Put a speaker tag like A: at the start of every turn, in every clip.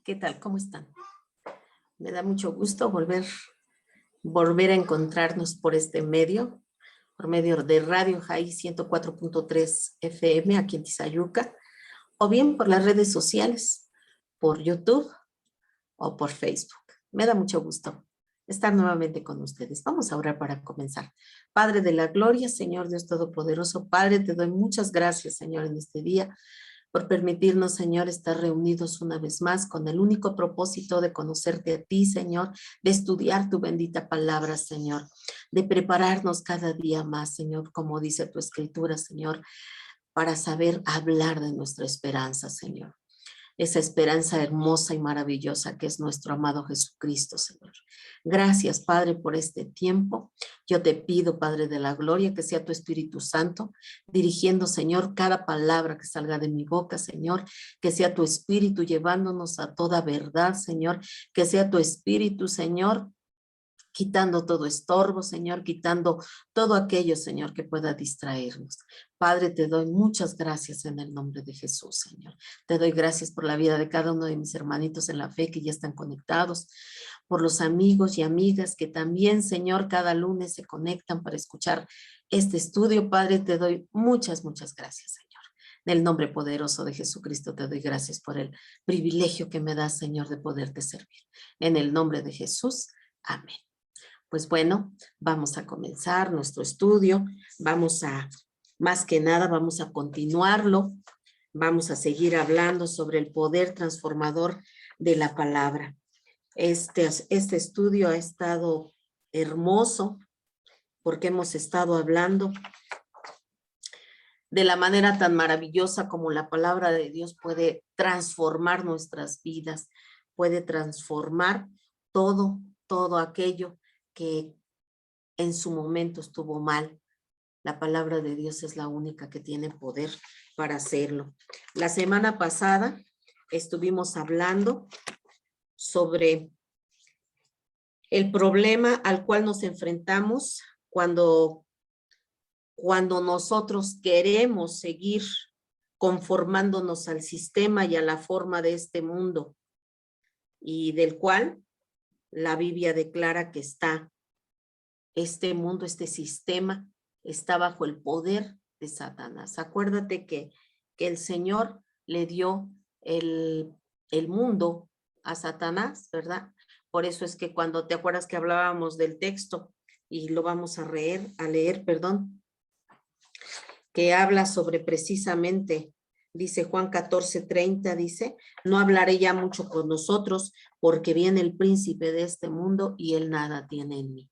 A: ¿Qué tal? ¿Cómo están? Me da mucho gusto volver a encontrarnos por este medio, por medio de Radio Jai 104.3 FM aquí en Tizayuca, o bien por las redes sociales, por YouTube o por Facebook. Me da mucho gusto estar nuevamente con ustedes. Vamos a orar para comenzar. Padre de la gloria, Señor Dios Todopoderoso, Padre, te doy muchas gracias, Señor, en este día, por permitirnos, Señor, estar reunidos una vez más con el único propósito de conocerte a ti, Señor, de estudiar tu bendita palabra, Señor, de prepararnos cada día más, Señor, como dice tu escritura, Señor, para saber hablar de nuestra esperanza, Señor. Esa esperanza hermosa y maravillosa que es nuestro amado Jesucristo, Señor. Gracias, Padre, por este tiempo. Yo te pido, Padre de la gloria, que sea tu Espíritu Santo dirigiendo, Señor, cada palabra que salga de mi boca, Señor, que sea tu Espíritu llevándonos a toda verdad, Señor, que sea tu Espíritu, Señor, quitando todo estorbo, Señor, quitando todo aquello, Señor, que pueda distraernos. Padre, te doy muchas gracias en el nombre de Jesús, Señor. Te doy gracias por la vida de cada uno de mis hermanitos en la fe que ya están conectados, por los amigos y amigas que también, Señor, cada lunes se conectan para escuchar este estudio. Padre, te doy muchas gracias, Señor. En el nombre poderoso de Jesucristo te doy gracias por el privilegio que me das, Señor, de poderte servir. En el nombre de Jesús, amén. Pues bueno, vamos a comenzar nuestro estudio, más que nada, vamos a continuarlo, vamos a seguir hablando sobre el poder transformador de la palabra. Este estudio ha estado hermoso porque hemos estado hablando de la manera tan maravillosa como la palabra de Dios puede transformar nuestras vidas, puede transformar todo aquello que en su momento estuvo mal. La palabra de Dios es la única que tiene poder para hacerlo. La semana pasada estuvimos hablando sobre el problema al cual nos enfrentamos cuando nosotros queremos seguir conformándonos al sistema y a la forma de este mundo, y del cual la Biblia declara que este mundo, este sistema, está bajo el poder de Satanás. Acuérdate que el Señor le dio el mundo a Satanás, ¿verdad? Por eso es que cuando te acuerdas que hablábamos del texto, y lo vamos a leer, que habla sobre precisamente, dice Juan 14:30, dice, no hablaré ya mucho con nosotros, porque viene el príncipe de este mundo y él nada tiene en mí.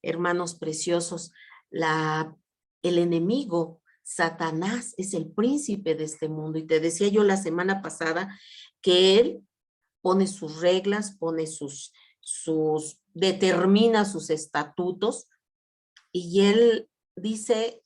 A: Hermanos preciosos, el enemigo, Satanás, es el príncipe de este mundo. Y te decía yo la semana pasada que él pone sus reglas, determina sus estatutos, y él dice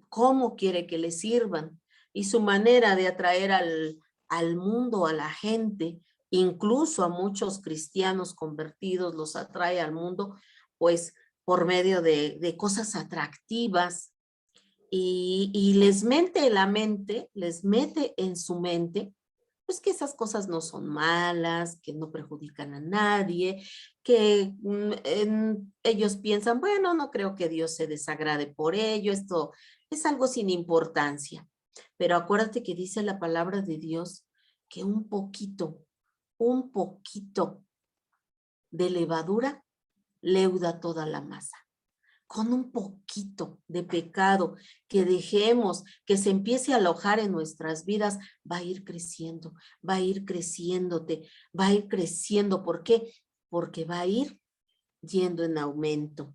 A: cómo quiere que le sirvan, y su manera de atraer al mundo, a la gente, incluso a muchos cristianos convertidos, los atrae al mundo, pues por medio de cosas atractivas, y les mete en su mente, pues que esas cosas no son malas, que no perjudican a nadie, que ellos piensan, bueno, no creo que Dios se desagrade por ello, esto es algo sin importancia. Pero acuérdate que dice la palabra de Dios que un poquito de levadura leuda toda la masa. Con un poquito de pecado que dejemos, que se empiece a alojar en nuestras vidas, va a ir creciendo, va a ir creciéndote, va a ir creciendo. ¿Por qué? Porque va a ir yendo en aumento.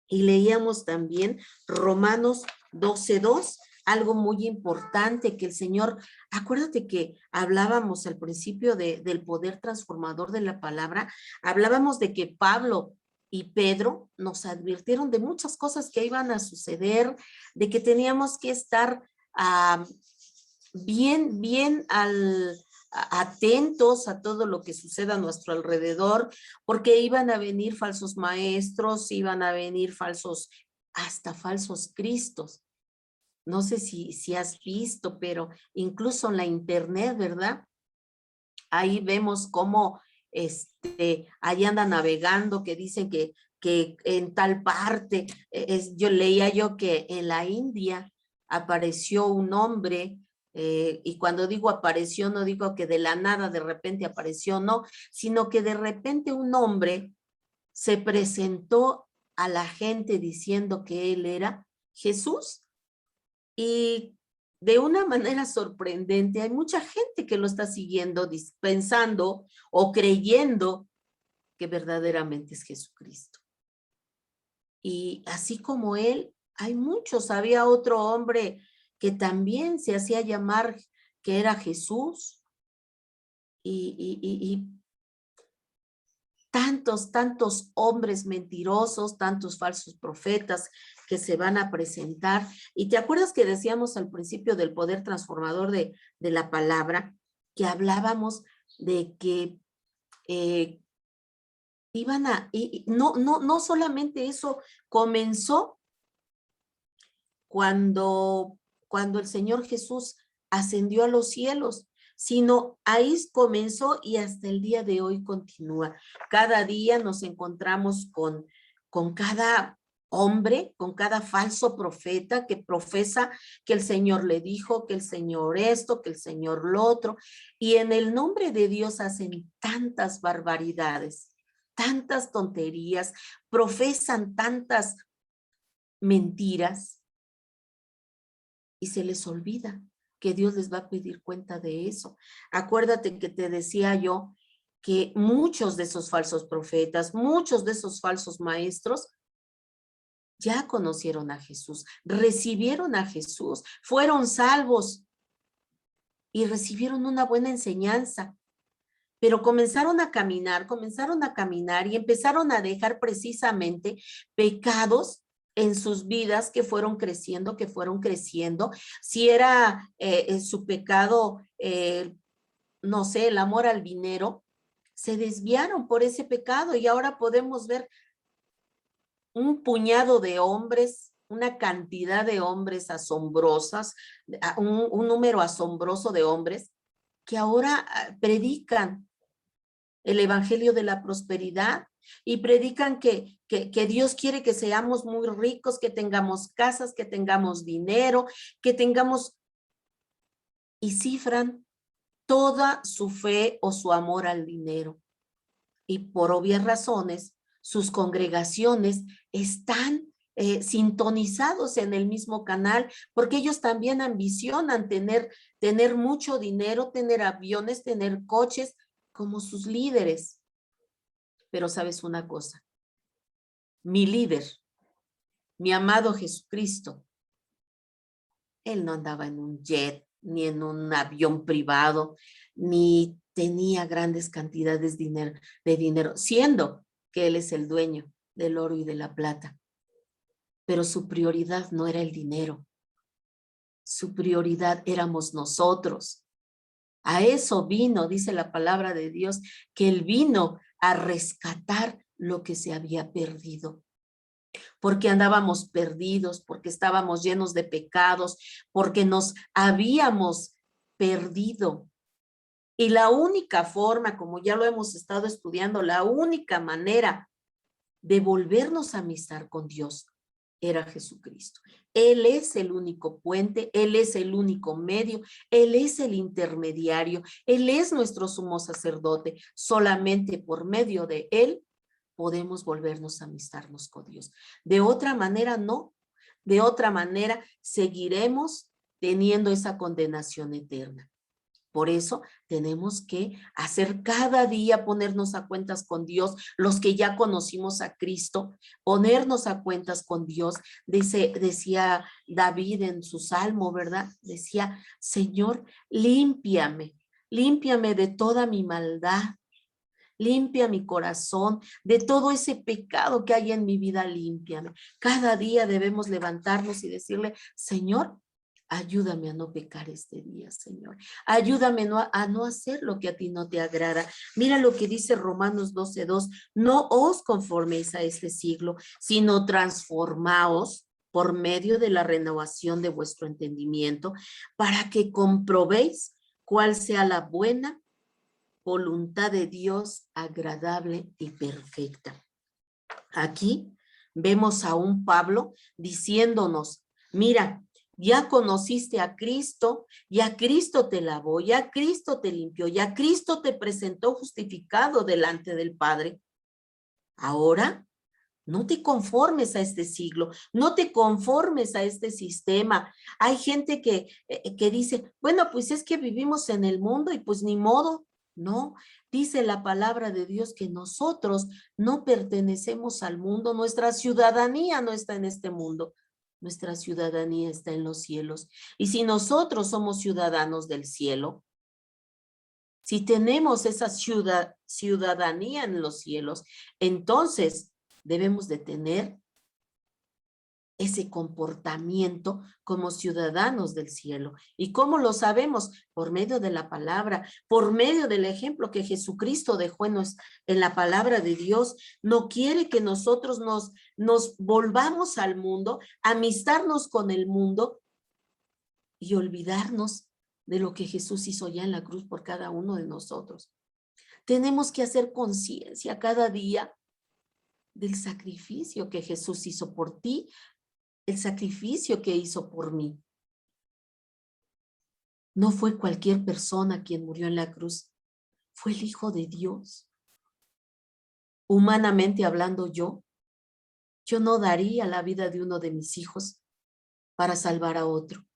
A: Y leíamos también Romanos 12:2, algo muy importante que el Señor, acuérdate que hablábamos al principio del poder transformador de la palabra, hablábamos de que Pablo y Pedro nos advirtieron de muchas cosas que iban a suceder, de que teníamos que estar bien atentos a todo lo que suceda a nuestro alrededor, porque iban a venir falsos maestros, iban a venir hasta falsos cristos. No sé si has visto, pero incluso en la internet, ¿verdad? Ahí vemos cómo ahí anda navegando, que dicen que en tal parte, yo leía yo que en la India apareció un hombre, y cuando digo apareció, no digo que de la nada de repente apareció, no, sino que de repente un hombre se presentó a la gente diciendo que él era Jesús, y de una manera sorprendente hay mucha gente que lo está siguiendo, pensando o creyendo que verdaderamente es Jesucristo. Y así como él, hay muchos. Había otro hombre que también se hacía llamar que era Jesús, y tantos hombres mentirosos, tantos falsos profetas que se van a presentar. Y te acuerdas que decíamos al principio del poder transformador de la palabra, que hablábamos de que iban a, y no solamente eso, comenzó cuando el Señor Jesús ascendió a los cielos, sino ahí comenzó y hasta el día de hoy continúa. Cada día nos encontramos con cada hombre, con cada falso profeta que profesa que el Señor le dijo, que el Señor esto, que el Señor lo otro, y en el nombre de Dios hacen tantas barbaridades, tantas tonterías, profesan tantas mentiras, y se les olvida que Dios les va a pedir cuenta de eso. Acuérdate que te decía yo que muchos de esos falsos profetas, muchos de esos falsos maestros ya conocieron a Jesús, recibieron a Jesús, fueron salvos y recibieron una buena enseñanza, pero comenzaron a caminar y empezaron a dejar precisamente pecados en sus vidas que fueron creciendo. Si era su pecado, no sé, el amor al dinero, se desviaron por ese pecado, y ahora podemos ver un puñado de hombres, una cantidad de hombres asombrosas, un número asombroso de hombres que ahora predican el evangelio de la prosperidad y predican que Dios quiere que seamos muy ricos, que tengamos casas, que tengamos dinero, que tengamos, y cifran toda su fe o su amor al dinero. Y por obvias razones, sus congregaciones están sintonizados en el mismo canal, porque ellos también ambicionan tener mucho dinero, tener aviones, tener coches, como sus líderes. Pero sabes una cosa, mi líder, mi amado Jesucristo, él no andaba en un jet, ni en un avión privado, ni tenía grandes cantidades de dinero, siendo que él es el dueño del oro y de la plata. Pero su prioridad no era el dinero, su prioridad éramos nosotros. A eso vino, dice la palabra de Dios, que él vino a rescatar lo que se había perdido. Porque andábamos perdidos, porque estábamos llenos de pecados, porque nos habíamos perdido. Y la única forma, como ya lo hemos estado estudiando, la única manera de volvernos a amistad con Dios era Jesucristo. Él es el único puente, Él es el único medio, Él es el intermediario, Él es nuestro sumo sacerdote. Solamente por medio de Él podemos volvernos a amistarnos con Dios. De otra manera, no. De otra manera, seguiremos teniendo esa condenación eterna. Por eso tenemos que hacer cada día, ponernos a cuentas con Dios, los que ya conocimos a Cristo, ponernos a cuentas con Dios. Decía David en su salmo, ¿verdad? Decía, Señor, límpiame de toda mi maldad. Limpia mi corazón de todo ese pecado que hay en mi vida, límpiame. Cada día debemos levantarnos y decirle, Señor, ayúdame a no pecar este día, Señor. Ayúdame a no hacer lo que a ti no te agrada. Mira lo que dice Romanos 12:2, no os conforméis a este siglo, sino transformaos por medio de la renovación de vuestro entendimiento, para que comprobéis cuál sea la buena, voluntad de Dios agradable y perfecta. Aquí vemos a un Pablo diciéndonos, mira, ya conociste a Cristo, ya Cristo te lavó, ya Cristo te limpió, ya Cristo te presentó justificado delante del Padre. Ahora, no te conformes a este siglo, no te conformes a este sistema. Hay gente que dice, bueno, pues es que vivimos en el mundo y pues ni modo. No, dice la palabra de Dios que nosotros no pertenecemos al mundo, nuestra ciudadanía no está en este mundo, nuestra ciudadanía está en los cielos. Y si nosotros somos ciudadanos del cielo, si tenemos esa ciudadanía en los cielos, entonces debemos de tener ese comportamiento como ciudadanos del cielo. ¿Y cómo lo sabemos? Por medio de la palabra, por medio del ejemplo que Jesucristo dejó en la palabra de Dios. No quiere que nosotros nos volvamos al mundo, amistarnos con el mundo y olvidarnos de lo que Jesús hizo ya en la cruz por cada uno de nosotros. Tenemos que hacer conciencia cada día del sacrificio que Jesús hizo por ti, el sacrificio que hizo por mí. No fue cualquier persona quien murió en la cruz, fue el Hijo de Dios. Humanamente hablando, yo no daría la vida de uno de mis hijos para salvar a otro.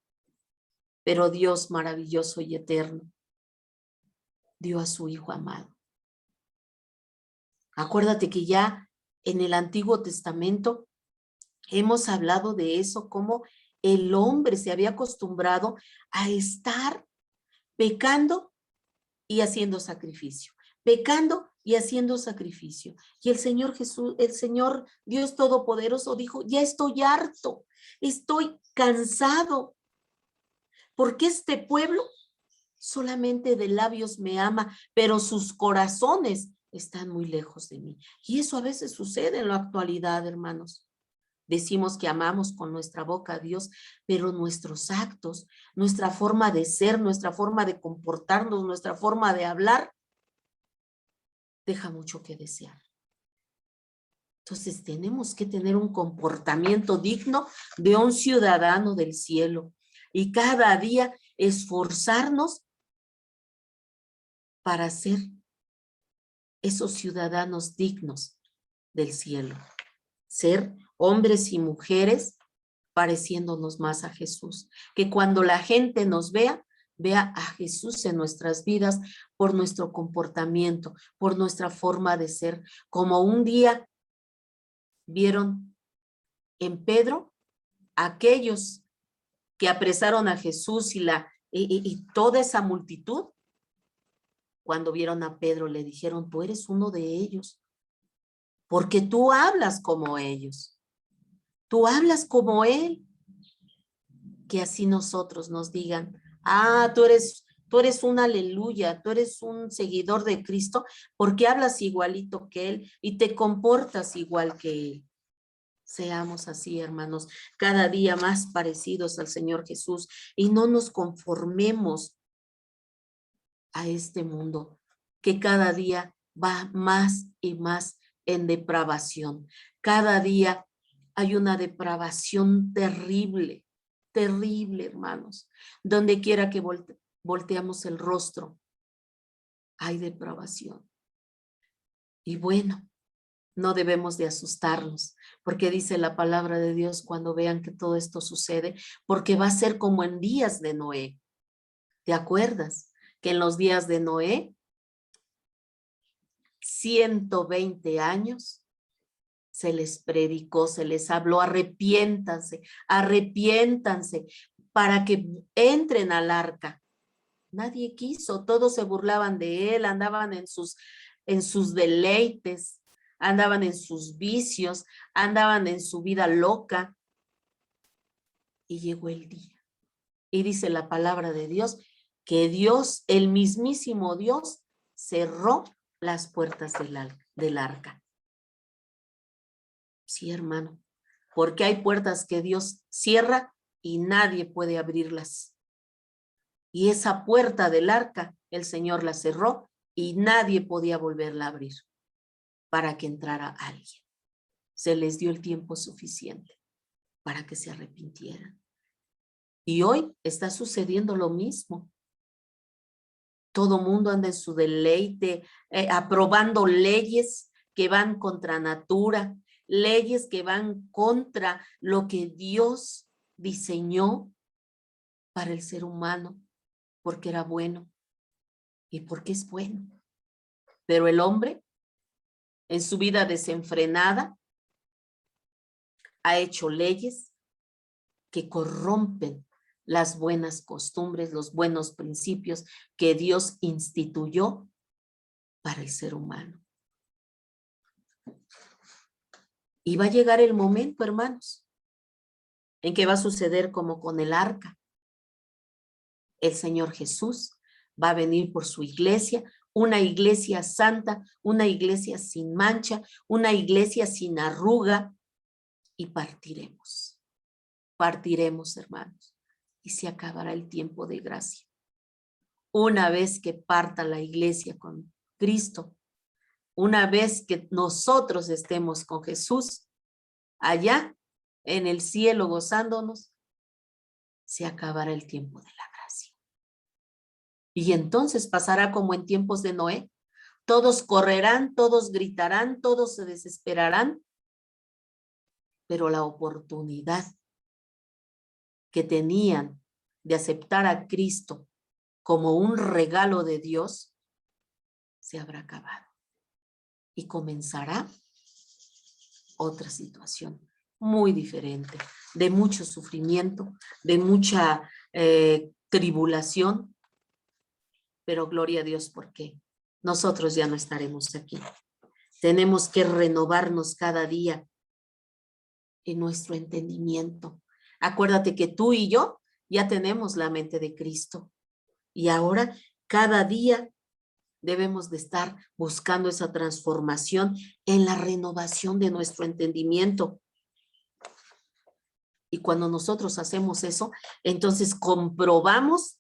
A: Pero Dios maravilloso y eterno dio a su Hijo amado. Acuérdate que ya en el Antiguo Testamento hemos hablado de eso, como el hombre se había acostumbrado a estar pecando y haciendo sacrificio, pecando y haciendo sacrificio. Y el Señor Jesús, el Señor Dios Todopoderoso dijo, ya estoy harto, estoy cansado, porque este pueblo solamente de labios me ama, pero sus corazones están muy lejos de mí. Y eso a veces sucede en la actualidad, hermanos. Decimos que amamos con nuestra boca a Dios, pero nuestros actos, nuestra forma de ser, nuestra forma de comportarnos, nuestra forma de hablar, deja mucho que desear. Entonces tenemos que tener un comportamiento digno de un ciudadano del cielo y cada día esforzarnos para ser esos ciudadanos dignos del cielo. Ser hombres y mujeres pareciéndonos más a Jesús. Que cuando la gente nos vea, vea a Jesús en nuestras vidas por nuestro comportamiento, por nuestra forma de ser. Como un día vieron en Pedro aquellos que apresaron a Jesús y toda esa multitud, cuando vieron a Pedro le dijeron, tú eres uno de ellos, porque tú hablas como ellos, tú hablas como él. Que así nosotros nos digan, tú eres un aleluya, tú eres un seguidor de Cristo, porque hablas igualito que él y te comportas igual que él. Seamos así, hermanos, cada día más parecidos al Señor Jesús y no nos conformemos a este mundo que cada día va más y más en depravación. Cada día hay una depravación terrible, terrible, hermanos. Donde quiera que volteamos el rostro, hay depravación. Y bueno, no debemos de asustarnos, porque dice la palabra de Dios cuando vean que todo esto sucede, porque va a ser como en días de Noé. ¿Te acuerdas? Que en los días de Noé, 120 años, se les predicó, se les habló, arrepiéntanse, arrepiéntanse para que entren al arca. Nadie quiso, todos se burlaban de él, andaban en sus deleites, andaban en sus vicios, andaban en su vida loca. Y llegó el día. Y dice la palabra de Dios, que Dios, el mismísimo Dios, cerró las puertas del arca. Sí, hermano, porque hay puertas que Dios cierra y nadie puede abrirlas. Y esa puerta del arca, el Señor la cerró y nadie podía volverla a abrir para que entrara alguien. Se les dio el tiempo suficiente para que se arrepintieran. Y hoy está sucediendo lo mismo. Todo mundo anda en su deleite, aprobando leyes que van contra natura, leyes que van contra lo que Dios diseñó para el ser humano, porque era bueno y porque es bueno. Pero el hombre, en su vida desenfrenada, ha hecho leyes que corrompen las buenas costumbres, los buenos principios que Dios instituyó para el ser humano. Y va a llegar el momento, hermanos, en que va a suceder como con el arca. El Señor Jesús va a venir por su iglesia, una iglesia santa, una iglesia sin mancha, una iglesia sin arruga, y partiremos. Partiremos, hermanos, y se acabará el tiempo de gracia. Una vez que parta la iglesia con Cristo, una vez que nosotros estemos con Jesús, allá en el cielo gozándonos, se acabará el tiempo de la gracia. Y entonces pasará como en tiempos de Noé. Todos correrán, todos gritarán, todos se desesperarán, pero la oportunidad que tenían de aceptar a Cristo como un regalo de Dios se habrá acabado. Y comenzará otra situación muy diferente, de mucho sufrimiento, de mucha tribulación, pero gloria a Dios porque nosotros ya no estaremos aquí. Tenemos que renovarnos cada día en nuestro entendimiento. Acuérdate que tú y yo ya tenemos la mente de Cristo y ahora cada día debemos de estar buscando esa transformación en la renovación de nuestro entendimiento. Y cuando nosotros hacemos eso, entonces comprobamos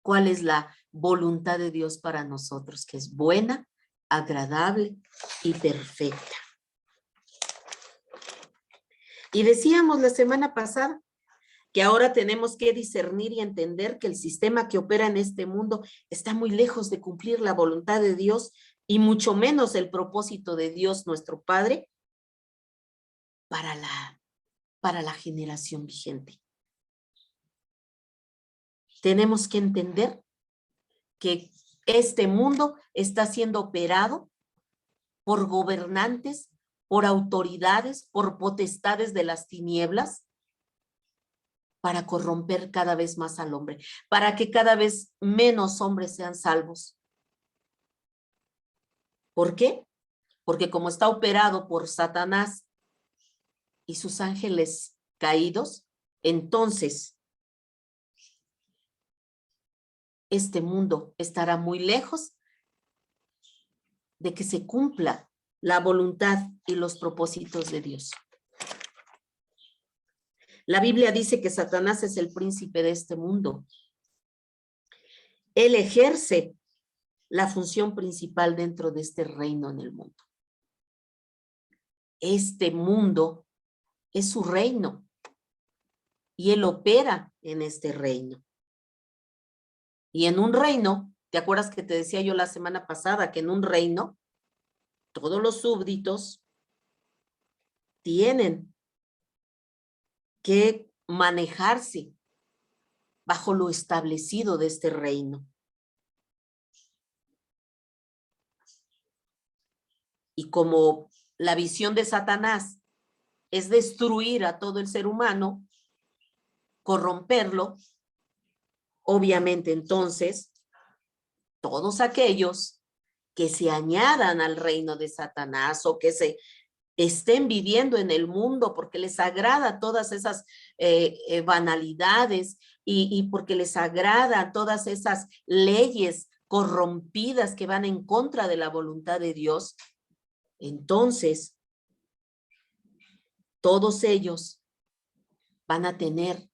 A: cuál es la voluntad de Dios para nosotros, que es buena, agradable y perfecta. Y decíamos la semana pasada que ahora tenemos que discernir y entender que el sistema que opera en este mundo está muy lejos de cumplir la voluntad de Dios y mucho menos el propósito de Dios, nuestro Padre, para la generación vigente. Tenemos que entender que este mundo está siendo operado por gobernantes, por autoridades, por potestades de las tinieblas, para corromper cada vez más al hombre, para que cada vez menos hombres sean salvos. ¿Por qué? Porque como está operado por Satanás y sus ángeles caídos, entonces este mundo estará muy lejos de que se cumpla la voluntad y los propósitos de Dios. La Biblia dice que Satanás es el príncipe de este mundo. Él ejerce la función principal dentro de este reino en el mundo. Este mundo es su reino y él opera en este reino. Y en un reino, ¿te acuerdas que te decía yo la semana pasada que en un reino todos los súbditos tienen que manejarse bajo lo establecido de este reino? Y como la visión de Satanás es destruir a todo el ser humano, corromperlo, obviamente entonces todos aquellos que se añadan al reino de Satanás o que se estén viviendo en el mundo porque les agrada todas esas banalidades y porque les agrada todas esas leyes corrompidas que van en contra de la voluntad de Dios, entonces todos ellos van a tener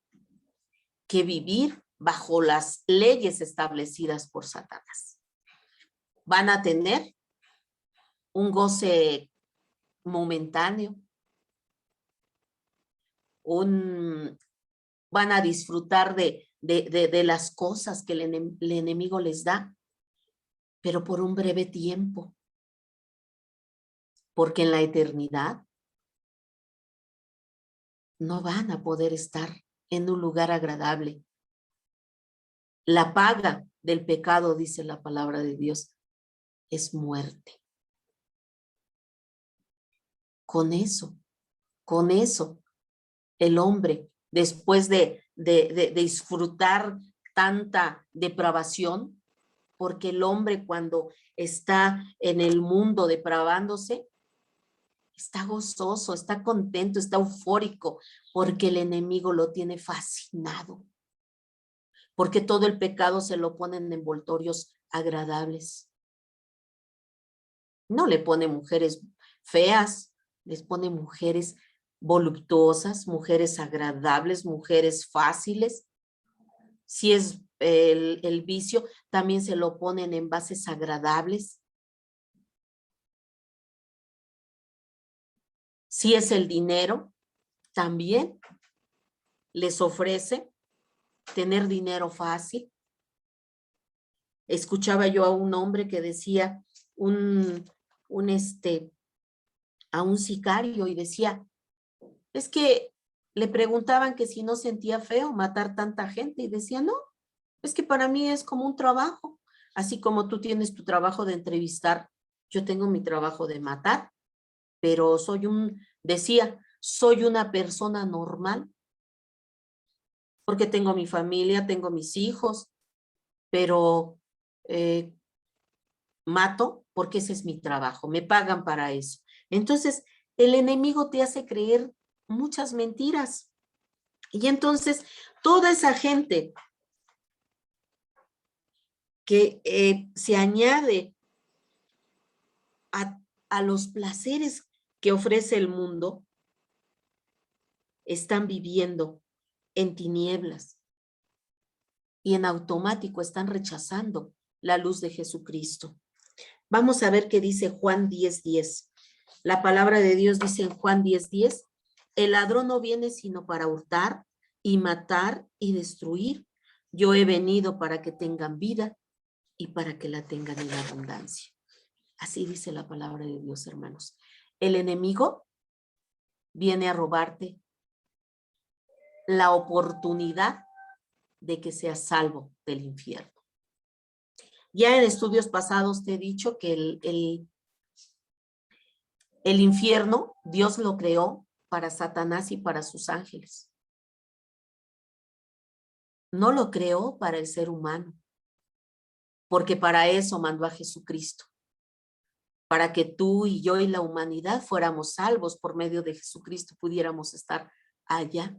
A: que vivir bajo las leyes establecidas por Satanás. van a tener un goce momentáneo, van a disfrutar de las cosas que el enemigo les da, pero por un breve tiempo, porque en la eternidad no van a poder estar en un lugar agradable. La paga del pecado, dice la palabra de Dios, es muerte. Con eso, el hombre, después de disfrutar tanta depravación, porque el hombre cuando está en el mundo depravándose, está gozoso, está contento, está eufórico, porque el enemigo lo tiene fascinado, porque todo el pecado se lo pone en envoltorios agradables. No le pone mujeres feas, les pone mujeres voluptuosas, mujeres agradables, mujeres fáciles. Si es el vicio, también se lo ponen en bases agradables. Si es el dinero, también les ofrece tener dinero fácil. Escuchaba yo a un hombre que decía a un sicario y decía, es que le preguntaban que si no sentía feo matar tanta gente y decía, no, es que para mí es como un trabajo, así como tú tienes tu trabajo de entrevistar, yo tengo mi trabajo de matar, pero decía, soy una persona normal, porque tengo mi familia, tengo mis hijos, pero mato porque ese es mi trabajo, me pagan para eso. Entonces, el enemigo te hace creer muchas mentiras. Y entonces, toda esa gente que se añade a los placeres que ofrece el mundo, están viviendo en tinieblas y en automático están rechazando la luz de Jesucristo. Vamos a ver qué dice Juan 10:10. La palabra de Dios dice en Juan 10:10, el ladrón no viene sino para hurtar y matar y destruir. Yo he venido para que tengan vida y para que la tengan en abundancia. Así dice la palabra de Dios, hermanos. El enemigo viene a robarte la oportunidad de que seas salvo del infierno. Ya en estudios pasados te he dicho que el infierno, Dios lo creó para Satanás y para sus ángeles. No lo creó para el ser humano, porque para eso mandó a Jesucristo, para que tú y yo y la humanidad fuéramos salvos por medio de Jesucristo, pudiéramos estar allá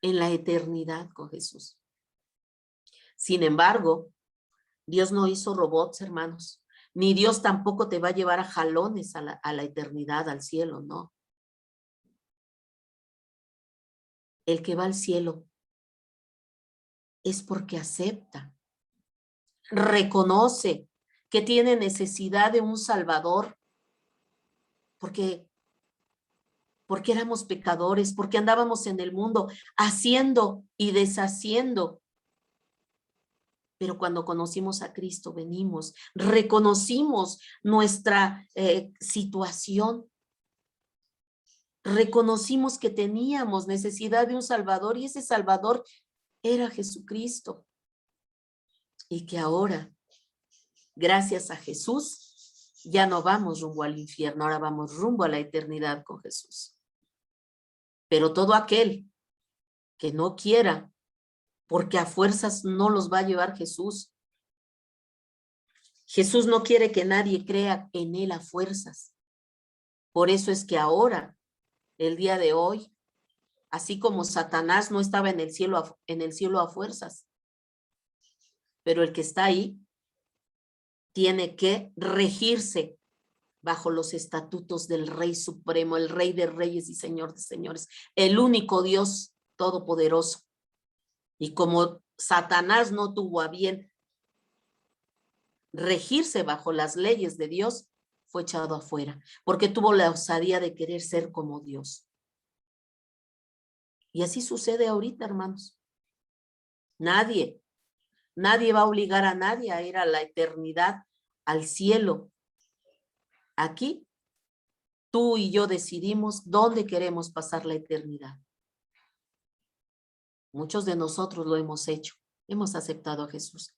A: en la eternidad con Jesús. Sin embargo, Dios no hizo robots, hermanos, ni Dios tampoco te va a llevar a jalones a la eternidad, al cielo, no. El que va al cielo es porque acepta, reconoce que tiene necesidad de un Salvador, porque éramos pecadores, porque andábamos en el mundo haciendo y deshaciendo. Pero cuando conocimos a Cristo, venimos, reconocimos nuestra situación, reconocimos que teníamos necesidad de un Salvador y ese Salvador era Jesucristo. Y que ahora, gracias a Jesús, ya no vamos rumbo al infierno, ahora vamos rumbo a la eternidad con Jesús. Pero todo aquel que no quiera, porque a fuerzas no los va a llevar Jesús. Jesús no quiere que nadie crea en él a fuerzas. Por eso es que ahora, el día de hoy, así como Satanás no estaba en el cielo a fuerzas, pero el que está ahí tiene que regirse bajo los estatutos del Rey Supremo, el Rey de Reyes y Señor de Señores, el único Dios todopoderoso. Y como Satanás no tuvo a bien regirse bajo las leyes de Dios, fue echado afuera, porque tuvo la osadía de querer ser como Dios. Y así sucede ahorita, hermanos. Nadie va a obligar a nadie a ir a la eternidad, al cielo. Aquí, tú y yo decidimos dónde queremos pasar la eternidad. Muchos de nosotros lo hemos hecho, hemos aceptado a Jesús,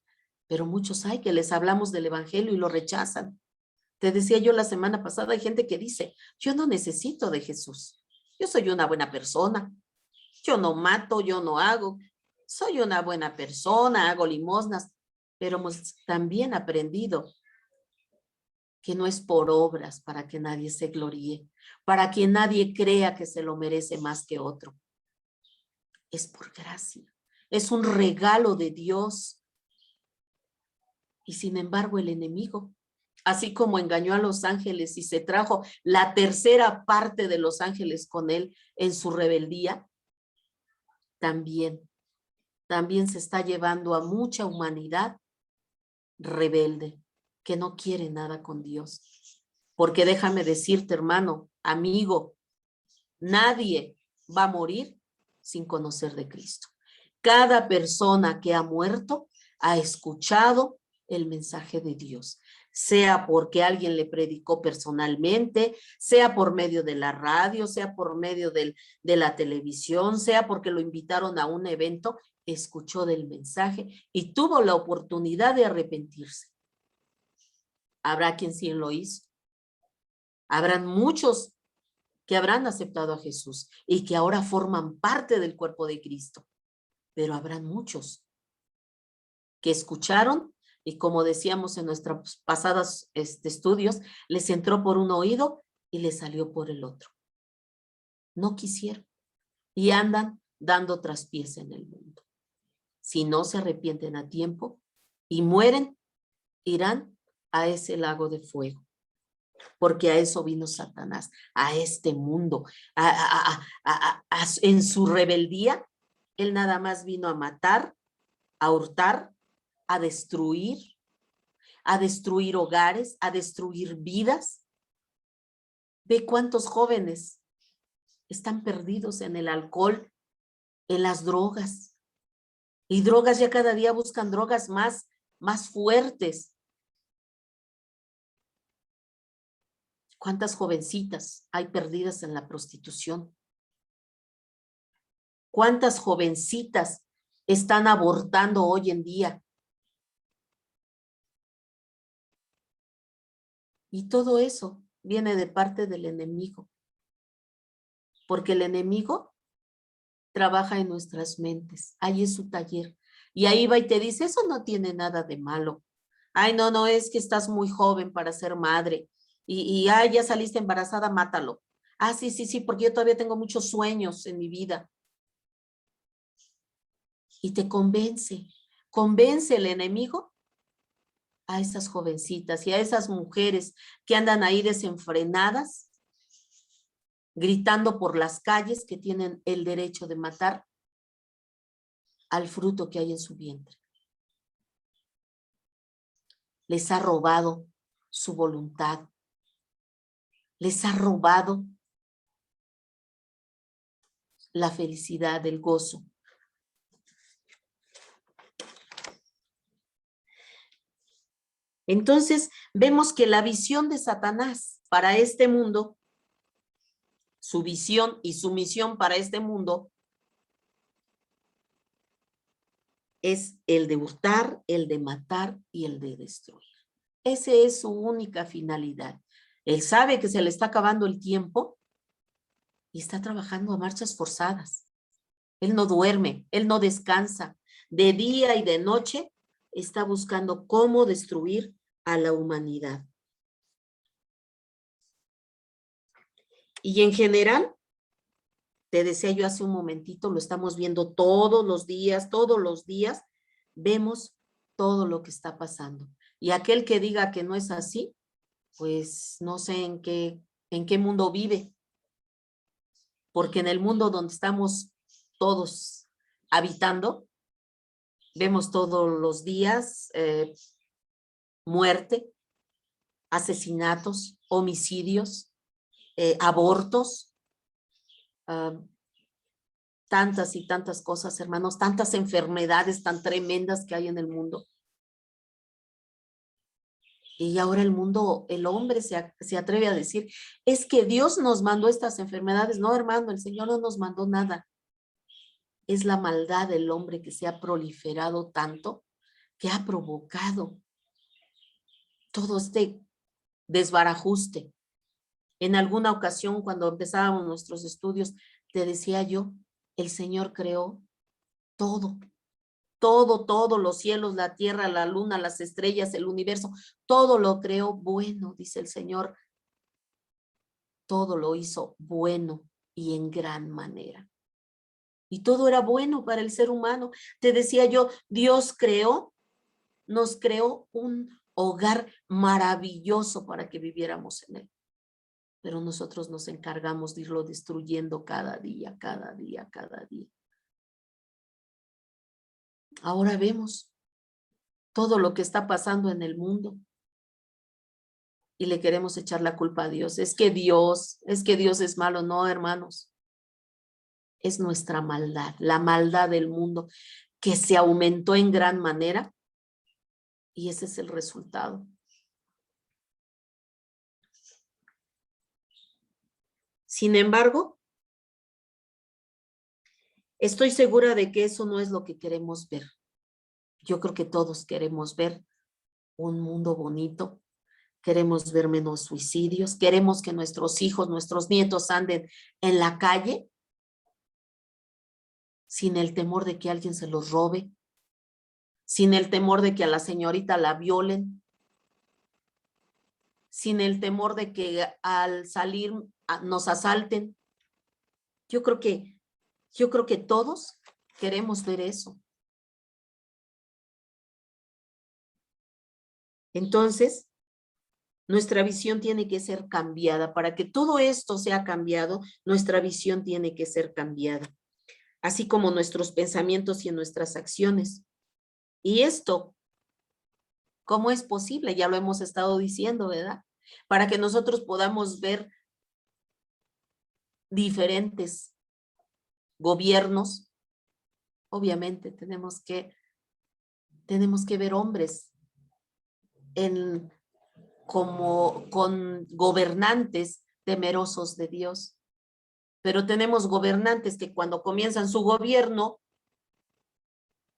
A: pero muchos hay que les hablamos del evangelio y lo rechazan. Te decía yo la semana pasada, hay gente que dice, yo no necesito de Jesús, yo soy una buena persona, yo no mato, yo no hago, soy una buena persona, hago limosnas, pero hemos también aprendido que no es por obras para que nadie se gloríe, para que nadie crea que se lo merece más que otro. Es por gracia, es un regalo de Dios. Y sin embargo el enemigo, así como engañó a los ángeles y se trajo la tercera parte de los ángeles con él en su rebeldía, también se está llevando a mucha humanidad rebelde, que no quiere nada con Dios. Porque déjame decirte, hermano, amigo, nadie va a morir sin conocer de Cristo. Cada persona que ha muerto ha escuchado el mensaje de Dios, sea porque alguien le predicó personalmente, sea por medio de la radio, sea por medio de la televisión, sea porque lo invitaron a un evento, escuchó del mensaje y tuvo la oportunidad de arrepentirse. Habrá quien sí lo hizo. Habrán muchos que habrán aceptado a Jesús y que ahora forman parte del cuerpo de Cristo. Pero habrán muchos que escucharon y, como decíamos en nuestros pasados estudios, les entró por un oído y les salió por el otro. No quisieron y andan dando traspiés en el mundo. Si no se arrepienten a tiempo y mueren, irán a ese lago de fuego. Porque a eso vino Satanás, a este mundo. En su rebeldía, él nada más vino a matar, a hurtar, a destruir hogares, a destruir vidas. Ve cuántos jóvenes están perdidos en el alcohol, en las drogas. Y drogas, ya cada día buscan drogas más fuertes. ¿Cuántas jovencitas hay perdidas en la prostitución? ¿Cuántas jovencitas están abortando hoy en día? Y todo eso viene de parte del enemigo. Porque el enemigo trabaja en nuestras mentes. Ahí es su taller. Y ahí va y te dice, eso no tiene nada de malo. Ay, no, es que estás muy joven para ser madre. Ay, ya saliste embarazada, mátalo. Ah, sí, porque yo todavía tengo muchos sueños en mi vida. Y te convence el enemigo a esas jovencitas y a esas mujeres que andan ahí desenfrenadas, gritando por las calles que tienen el derecho de matar al fruto que hay en su vientre. Les ha robado su voluntad. Les ha robado la felicidad, el gozo. Entonces, vemos que la visión de Satanás para este mundo, su visión y su misión para este mundo, es el de hurtar, el de matar y el de destruir. Esa es su única finalidad. Él sabe que se le está acabando el tiempo y está trabajando a marchas forzadas. Él no duerme, él no descansa. De día y de noche está buscando cómo destruir a la humanidad. Y en general, te decía yo hace un momentito, lo estamos viendo todos los días, vemos todo lo que está pasando. Y aquel que diga que no es así, pues no sé en qué mundo vive. Porque en el mundo donde estamos todos habitando, vemos todos los días muerte, asesinatos, homicidios, abortos, tantas y tantas cosas, hermanos, tantas enfermedades tan tremendas que hay en el mundo. Y ahora el mundo, el hombre se atreve a decir, es que Dios nos mandó estas enfermedades. No, hermano, el Señor no nos mandó nada. Es la maldad del hombre que se ha proliferado tanto, que ha provocado todo este desbarajuste. En alguna ocasión, cuando empezábamos nuestros estudios, te decía yo, el Señor creó todo, todo, los cielos, la tierra, la luna, las estrellas, el universo, todo lo creó bueno, dice el Señor. Todo lo hizo bueno y en gran manera. Y todo era bueno para el ser humano. Te decía yo, Dios nos creó un hogar maravilloso para que viviéramos en él. Pero nosotros nos encargamos de irlo destruyendo cada día, cada día, cada día. Ahora vemos todo lo que está pasando en el mundo y le queremos echar la culpa a Dios. Es que Dios es malo. No, hermanos. Es nuestra maldad, la maldad del mundo que se aumentó en gran manera y ese es el resultado. Sin embargo, estoy segura de que eso no es lo que queremos ver. Yo creo que todos queremos ver un mundo bonito, queremos ver menos suicidios, queremos que nuestros hijos, nuestros nietos anden en la calle sin el temor de que alguien se los robe, sin el temor de que a la señorita la violen, sin el temor de que al salir nos asalten. Yo creo que todos queremos ver eso. Entonces, nuestra visión tiene que ser cambiada. Para que todo esto sea cambiado, nuestra visión tiene que ser cambiada, así como nuestros pensamientos y nuestras acciones. Y esto, ¿cómo es posible? Ya lo hemos estado diciendo, ¿verdad? Para que nosotros podamos ver diferentes gobiernos, obviamente tenemos que ver hombres con gobernantes temerosos de Dios. Pero tenemos gobernantes que cuando comienzan su gobierno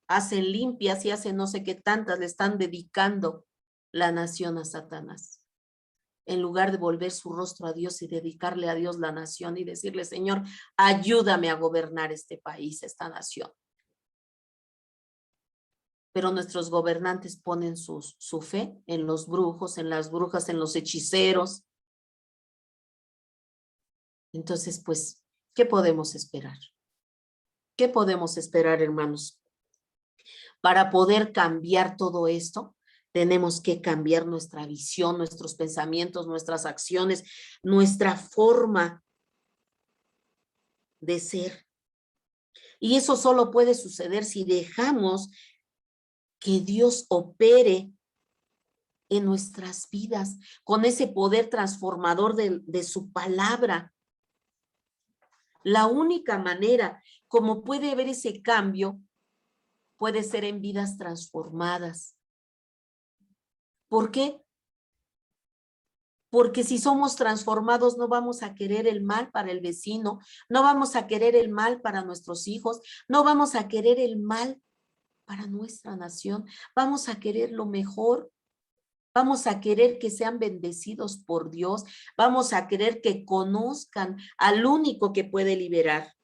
A: hacen limpias y hacen no sé qué tantas, le están dedicando la nación a Satanás. En lugar de volver su rostro a Dios y dedicarle a Dios la nación y decirle, Señor, ayúdame a gobernar este país, esta nación. Pero nuestros gobernantes ponen su fe en los brujos, en las brujas, en los hechiceros. Entonces, pues, ¿qué podemos esperar? ¿Qué podemos esperar, hermanos? Para poder cambiar todo esto, tenemos que cambiar nuestra visión, nuestros pensamientos, nuestras acciones, nuestra forma de ser. Y eso solo puede suceder si dejamos que Dios opere en nuestras vidas con ese poder transformador de su palabra. La única manera como puede haber ese cambio puede ser en vidas transformadas. ¿Por qué? Porque si somos transformados no vamos a querer el mal para el vecino, no vamos a querer el mal para nuestros hijos, no vamos a querer el mal para nuestra nación, vamos a querer lo mejor, vamos a querer que sean bendecidos por Dios, vamos a querer que conozcan al único que puede liberar.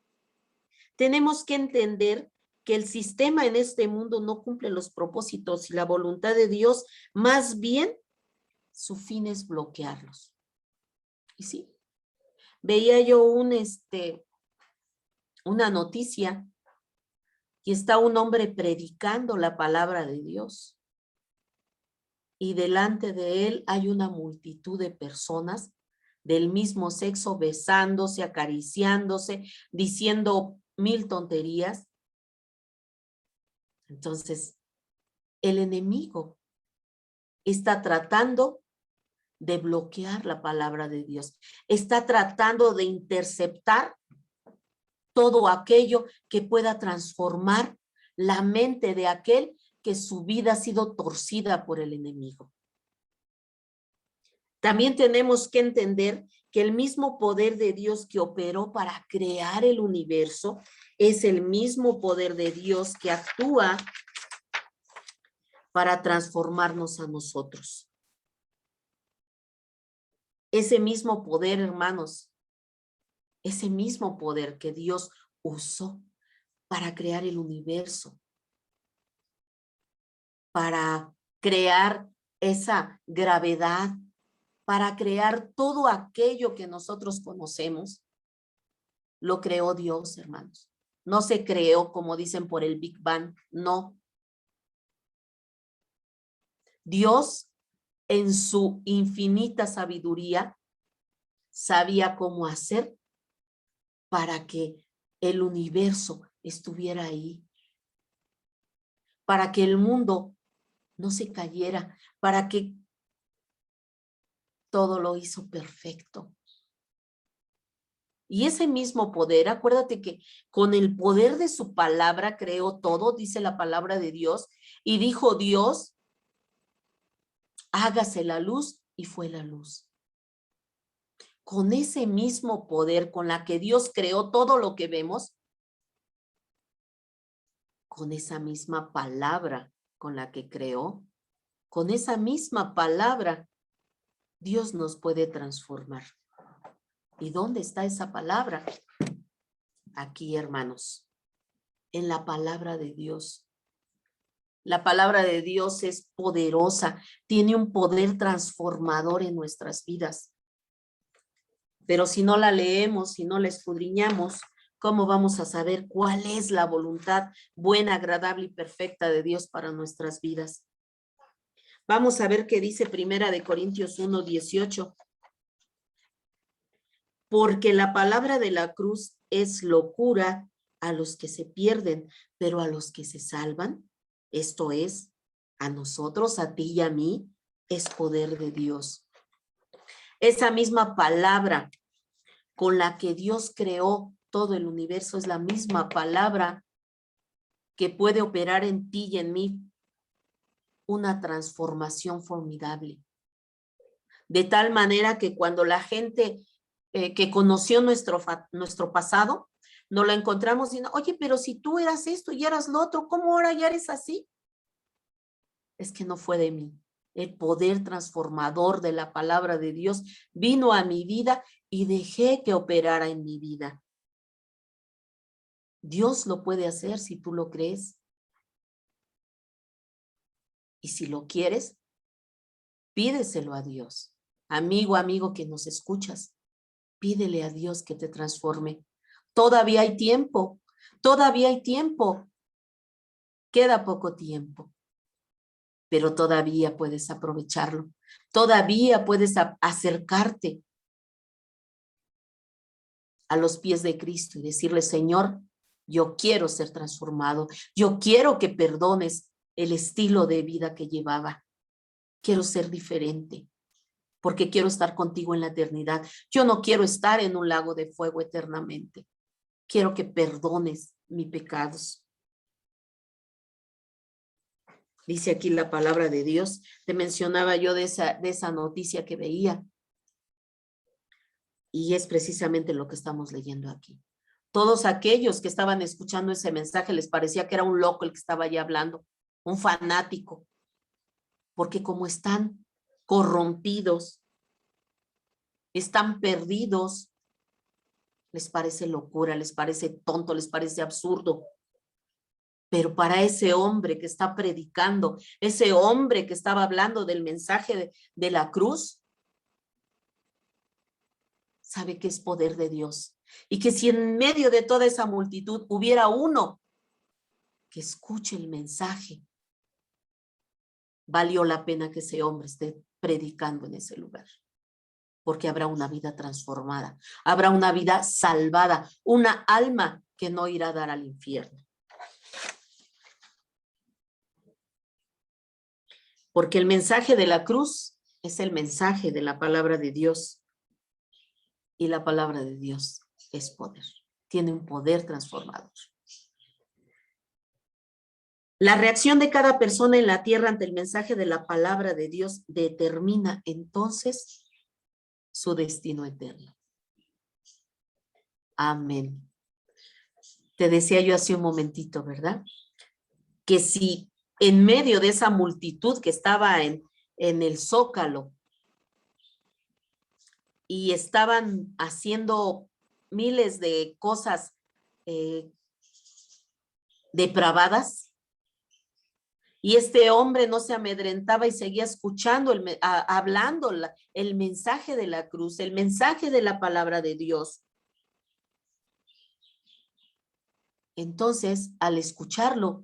A: Tenemos que entender que el sistema en este mundo no cumple los propósitos y la voluntad de Dios, más bien su fin es bloquearlos. Y sí, veía yo una noticia y está un hombre predicando la palabra de Dios. Y delante de él hay una multitud de personas del mismo sexo besándose, acariciándose, diciendo 1000 tonterías. Entonces, el enemigo está tratando de bloquear la palabra de Dios. Está tratando de interceptar todo aquello que pueda transformar la mente de aquel que su vida ha sido torcida por el enemigo. También tenemos que entender que el mismo poder de Dios que operó para crear el universo es el mismo poder de Dios que actúa para transformarnos a nosotros. Ese mismo poder, hermanos, ese mismo poder que Dios usó para crear el universo, para crear esa gravedad, para crear todo aquello que nosotros conocemos, lo creó Dios, hermanos. No se creó, como dicen, por el Big Bang, no. Dios, en su infinita sabiduría, sabía cómo hacer para que el universo estuviera ahí, para que el mundo no se cayera, para que todo lo hizo perfecto. Y ese mismo poder, acuérdate que con el poder de su palabra creó todo, dice la palabra de Dios, y dijo Dios, hágase la luz, y fue la luz. Con ese mismo poder con la que Dios creó todo lo que vemos, con esa misma palabra con la que creó, con esa misma palabra, Dios nos puede transformar. ¿Y dónde está esa palabra? Aquí, hermanos, en la palabra de Dios. La palabra de Dios es poderosa, tiene un poder transformador en nuestras vidas. Pero si no la leemos, si no la escudriñamos, ¿cómo vamos a saber cuál es la voluntad buena, agradable y perfecta de Dios para nuestras vidas? Vamos a ver qué dice Primera de Corintios 1:18. Porque la palabra de la cruz es locura a los que se pierden, pero a los que se salvan, esto es, a nosotros, a ti y a mí, es poder de Dios. Esa misma palabra con la que Dios creó todo el universo es la misma palabra que puede operar en ti y en mí una transformación formidable. De tal manera que cuando la gente que conoció nuestro pasado, nos lo encontramos diciendo, oye, pero si tú eras esto y eras lo otro, ¿cómo ahora ya eres así? Es que no fue de mí. El poder transformador de la palabra de Dios vino a mi vida y dejé que operara en mi vida. Dios lo puede hacer si tú lo crees. Y si lo quieres, pídeselo a Dios. Amigo que nos escuchas, pídele a Dios que te transforme. Todavía hay tiempo, todavía hay tiempo. Queda poco tiempo, pero todavía puedes aprovecharlo. Todavía puedes acercarte a los pies de Cristo y decirle, Señor, yo quiero ser transformado. Yo quiero que perdones el estilo de vida que llevaba. Quiero ser diferente, porque quiero estar contigo en la eternidad. Yo no quiero estar en un lago de fuego eternamente. Quiero que perdones mis pecados. Dice aquí la palabra de Dios. Te mencionaba yo de esa noticia que veía. Y es precisamente lo que estamos leyendo aquí. Todos aquellos que estaban escuchando ese mensaje les parecía que era un loco el que estaba allí hablando, un fanático, porque como están corrompidos, están perdidos, les parece locura, les parece tonto, les parece absurdo. Pero para ese hombre que está predicando, ese hombre que estaba hablando del mensaje de la cruz, sabe que es poder de Dios. Y que si en medio de toda esa multitud hubiera uno que escuche el mensaje, valió la pena que ese hombre esté predicando en ese lugar. Porque habrá una vida transformada, habrá una vida salvada, una alma que no irá a dar al infierno. Porque el mensaje de la cruz es el mensaje de la palabra de Dios. Y la palabra de Dios es poder. Tiene un poder transformador. La reacción de cada persona en la tierra ante el mensaje de la palabra de Dios determina entonces su destino eterno. Amén. Te decía yo hace un momentito, ¿verdad? Que si en medio de esa multitud que estaba en el Zócalo y estaban haciendo miles de cosas depravadas, y este hombre no se amedrentaba y seguía escuchando, hablando el mensaje de la cruz, el mensaje de la palabra de Dios. Entonces, al escucharlo,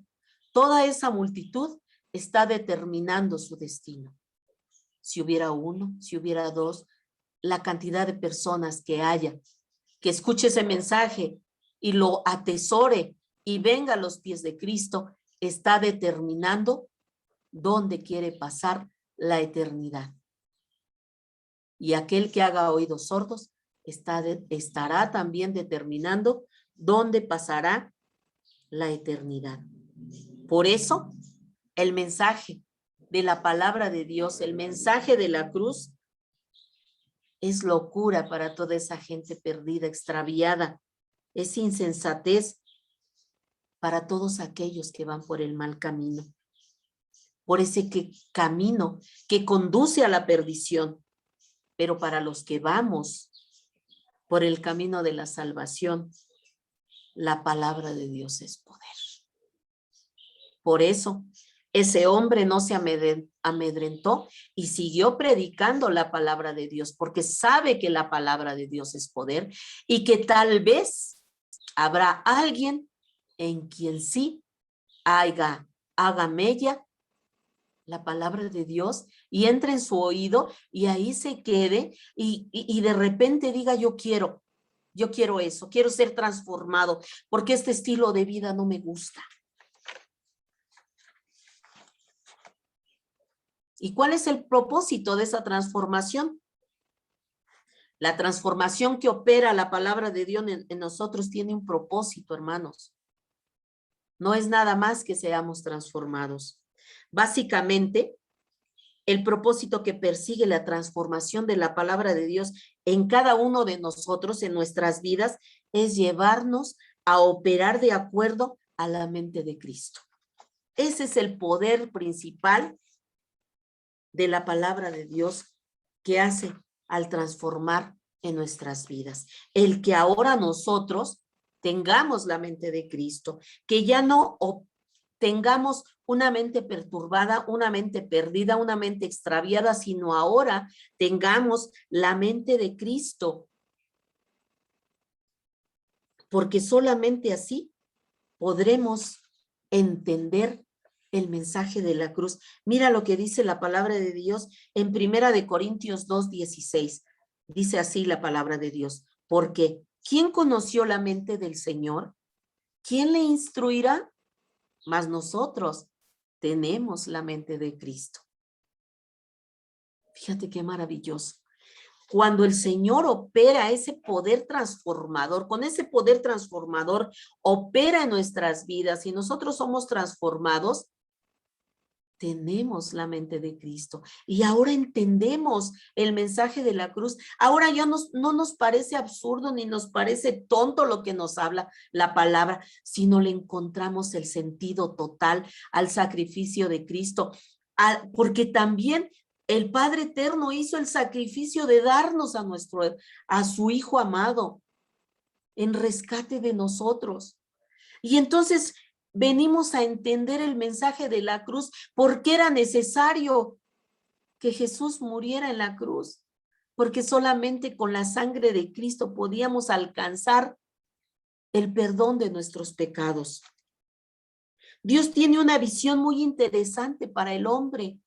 A: toda esa multitud está determinando su destino. Si hubiera uno, si hubiera dos, la cantidad de personas que haya, que escuche ese mensaje y lo atesore y venga a los pies de Cristo, está determinando dónde quiere pasar la eternidad. Y aquel que haga oídos sordos estará también determinando dónde pasará la eternidad. Por eso, el mensaje de la palabra de Dios, el mensaje de la cruz, es locura para toda esa gente perdida, extraviada. Es insensatez para todos aquellos que van por el mal camino. Por ese camino que conduce a la perdición. Pero para los que vamos por el camino de la salvación, la palabra de Dios es poder. Por eso, ese hombre no se amedrentó y siguió predicando la palabra de Dios, porque sabe que la palabra de Dios es poder y que tal vez habrá alguien en quien sí haga mella la palabra de Dios y entre en su oído y ahí se quede y de repente diga yo quiero eso, quiero ser transformado porque este estilo de vida no me gusta. ¿Y cuál es el propósito de esa transformación? La transformación que opera la palabra de Dios en nosotros tiene un propósito, hermanos. No es nada más que seamos transformados. Básicamente, el propósito que persigue la transformación de la palabra de Dios en cada uno de nosotros, en nuestras vidas, es llevarnos a operar de acuerdo a la mente de Cristo. Ese es el poder principal de la palabra de Dios que hace al transformar en nuestras vidas. El que ahora nosotros tengamos la mente de Cristo, que ya no tengamos una mente perturbada, una mente perdida, una mente extraviada, sino ahora tengamos la mente de Cristo. Porque solamente así podremos entender el mensaje de la cruz. Mira lo que dice la palabra de Dios en 1 Corintios 2:16. Dice así la palabra de Dios. Porque ¿quién conoció la mente del Señor? ¿Quién le instruirá? Mas nosotros tenemos la mente de Cristo. Fíjate qué maravilloso. Cuando el Señor opera ese poder transformador, con ese poder transformador opera en nuestras vidas y nosotros somos transformados, tenemos la mente de Cristo y ahora entendemos el mensaje de la cruz. Ahora ya no nos parece absurdo ni nos parece tonto lo que nos habla la palabra, sino le encontramos el sentido total al sacrificio de Cristo, porque también el Padre Eterno hizo el sacrificio de darnos a su Hijo amado en rescate de nosotros. Y entonces venimos a entender el mensaje de la cruz, porque era necesario que Jesús muriera en la cruz, porque solamente con la sangre de Cristo podíamos alcanzar el perdón de nuestros pecados. Dios tiene una visión muy interesante para el hombre.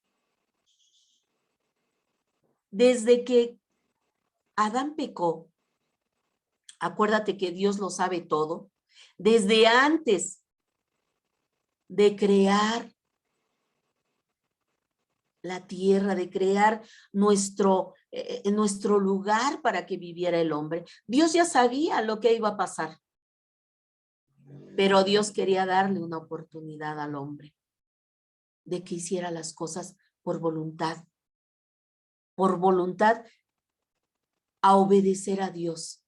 A: Desde que Adán pecó, acuérdate que Dios lo sabe todo, desde antes de crear la tierra, de crear nuestro lugar para que viviera el hombre. Dios ya sabía lo que iba a pasar, pero Dios quería darle una oportunidad al hombre de que hiciera las cosas por voluntad a obedecer a Dios.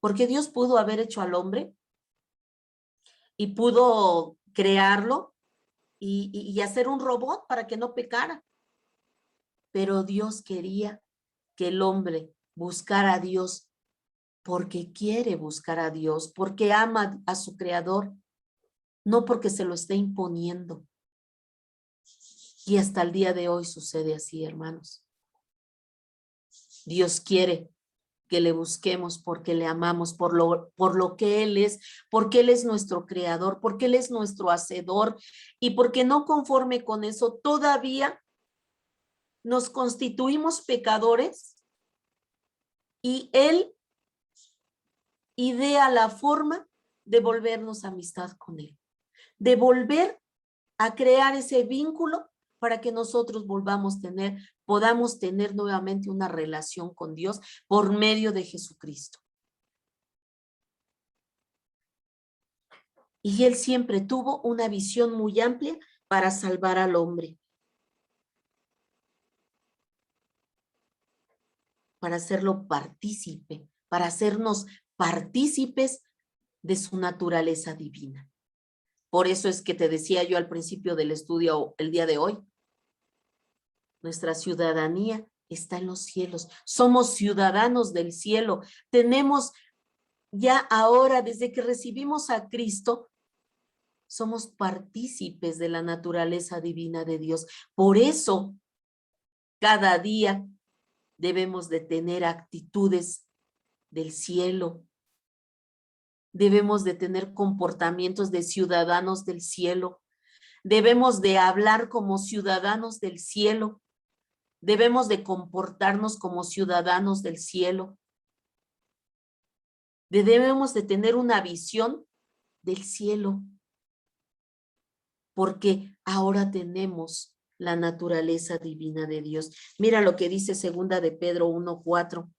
A: Porque Dios pudo haber hecho al hombre y pudo crearlo y hacer un robot para que no pecara. Pero Dios quería que el hombre buscara a Dios porque quiere buscar a Dios, porque ama a su creador, no porque se lo esté imponiendo. Y hasta el día de hoy sucede así, hermanos. Dios quiere que le busquemos porque le amamos, por lo que Él es, porque Él es nuestro creador, porque Él es nuestro hacedor, y porque no conforme con eso, todavía nos constituimos pecadores y Él idea la forma de volvernos amistad con Él, de volver a crear ese vínculo para que nosotros podamos tener nuevamente una relación con Dios por medio de Jesucristo. Y Él siempre tuvo una visión muy amplia para salvar al hombre, para hacerlo partícipe, para hacernos partícipes de su naturaleza divina. Por eso es que te decía yo al principio del estudio el día de hoy, nuestra ciudadanía está en los cielos. Somos ciudadanos del cielo. Tenemos ya ahora, desde que recibimos a Cristo, somos partícipes de la naturaleza divina de Dios. Por eso, cada día debemos de tener actitudes del cielo. Debemos de tener comportamientos de ciudadanos del cielo. Debemos de hablar como ciudadanos del cielo. Debemos de comportarnos como ciudadanos del cielo. Debemos de tener una visión del cielo, porque ahora tenemos la naturaleza divina de Dios. Mira lo que dice segunda de Pedro 1:4.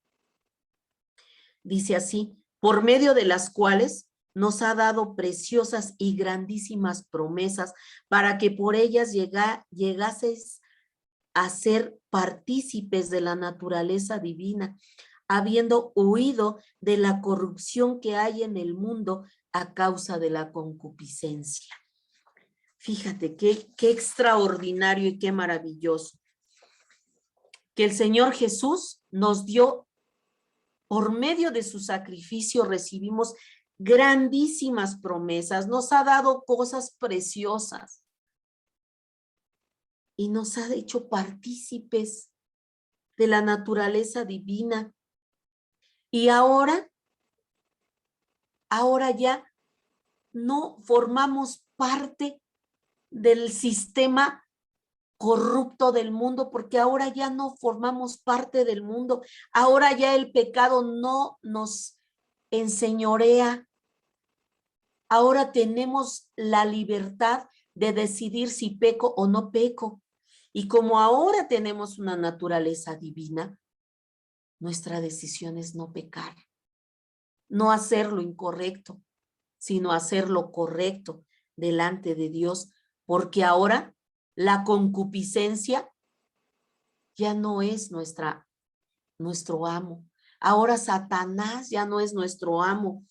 A: Dice así: por medio de las cuales nos ha dado preciosas y grandísimas promesas, para que por ellas llegaseis a ser partícipes de la naturaleza divina, habiendo huido de la corrupción que hay en el mundo a causa de la concupiscencia. Fíjate qué extraordinario y qué maravilloso. Que el Señor Jesús nos dio, por medio de su sacrificio recibimos grandísimas promesas, nos ha dado cosas preciosas y nos ha hecho partícipes de la naturaleza divina. Y ahora ya no formamos parte del sistema corrupto del mundo, porque ahora ya no formamos parte del mundo. Ahora ya el pecado no nos enseñorea. Ahora tenemos la libertad de decidir si peco o no peco. Y como ahora tenemos una naturaleza divina, nuestra decisión es no pecar, no hacer lo incorrecto, sino hacer lo correcto delante de Dios, porque ahora la concupiscencia ya no es nuestro amo. Ahora Satanás ya no es nuestro amo.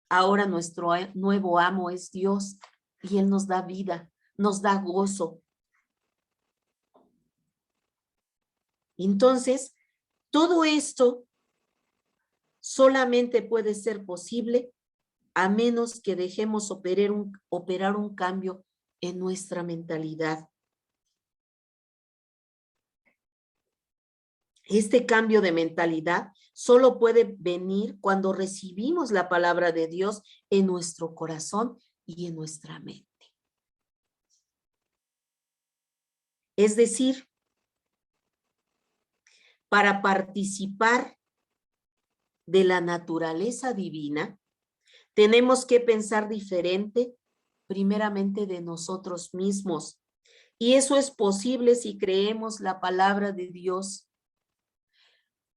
A: Ahora nuestro nuevo amo es Dios, y Él nos da vida, nos da gozo. Entonces, todo esto solamente puede ser posible a menos que dejemos operar un cambio en nuestra mentalidad. Este cambio de mentalidad solo puede venir cuando recibimos la palabra de Dios en nuestro corazón y en nuestra mente. Es decir, para participar de la naturaleza divina, tenemos que pensar diferente, primeramente de nosotros mismos, Y eso es posible si creemos la palabra de Dios.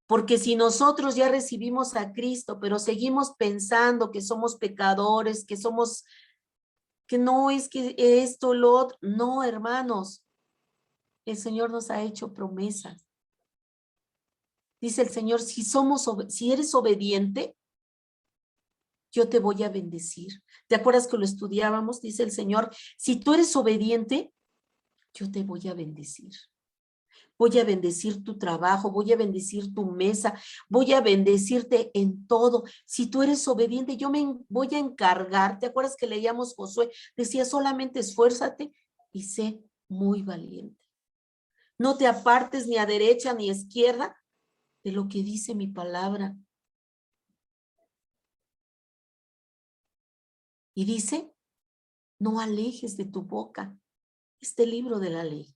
A: Porque si nosotros ya recibimos a Cristo, pero seguimos pensando que somos pecadores, que no es que esto, lo otro, no, hermanos, el Señor nos ha hecho promesas. Dice el Señor, si eres obediente, yo te voy a bendecir. ¿Te acuerdas que lo estudiábamos? Dice el Señor, si tú eres obediente, yo te voy a bendecir. Voy a bendecir tu trabajo, voy a bendecir tu mesa, voy a bendecirte en todo. Si tú eres obediente, yo me voy a encargar. ¿Te acuerdas que leíamos Josué? Decía, solamente esfuérzate y sé muy valiente. No te apartes ni a derecha ni a izquierda de lo que dice mi palabra. Y dice, no alejes de tu boca este libro de la ley,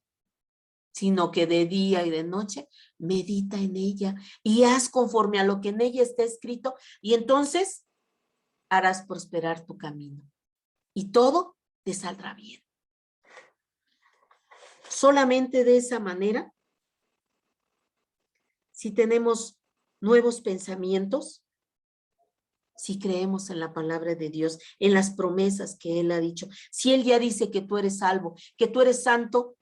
A: sino que de día y de noche medita en ella y haz conforme a lo que en ella está escrito, y entonces harás prosperar tu camino y todo te saldrá bien. Solamente de esa manera, si tenemos nuevos pensamientos, si creemos en la palabra de Dios, en las promesas que Él ha dicho, si Él ya dice que tú eres salvo, que tú eres santo,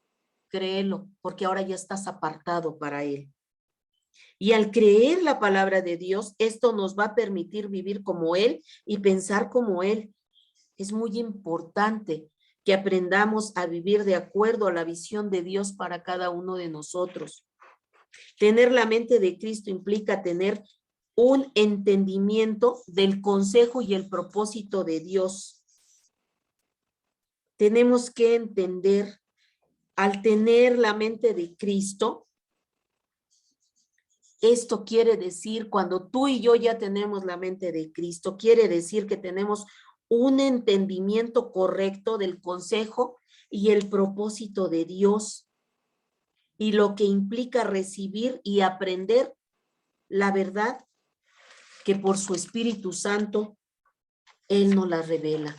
A: créelo, porque ahora ya estás apartado para Él. Y al creer la palabra de Dios, esto nos va a permitir vivir como Él y pensar como Él. Es muy importante que aprendamos a vivir de acuerdo a la visión de Dios para cada uno de nosotros. Tener la mente de Cristo implica tener un entendimiento del consejo y el propósito de Dios. Tenemos que entender, al tener la mente de Cristo, esto quiere decir, cuando tú y yo ya tenemos la mente de Cristo, quiere decir que tenemos un entendimiento correcto del consejo y el propósito de Dios, y lo que implica recibir y aprender la verdad que por su Espíritu Santo Él nos la revela.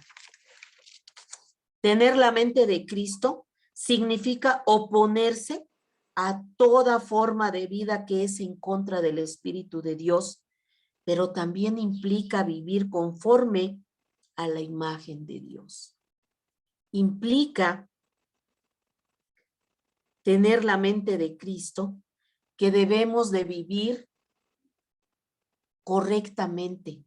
A: Tener la mente de Cristo significa oponerse a toda forma de vida que es en contra del Espíritu de Dios, pero también implica vivir conforme a la imagen de Dios. Implica tener la mente de Cristo, que debemos de vivir correctamente,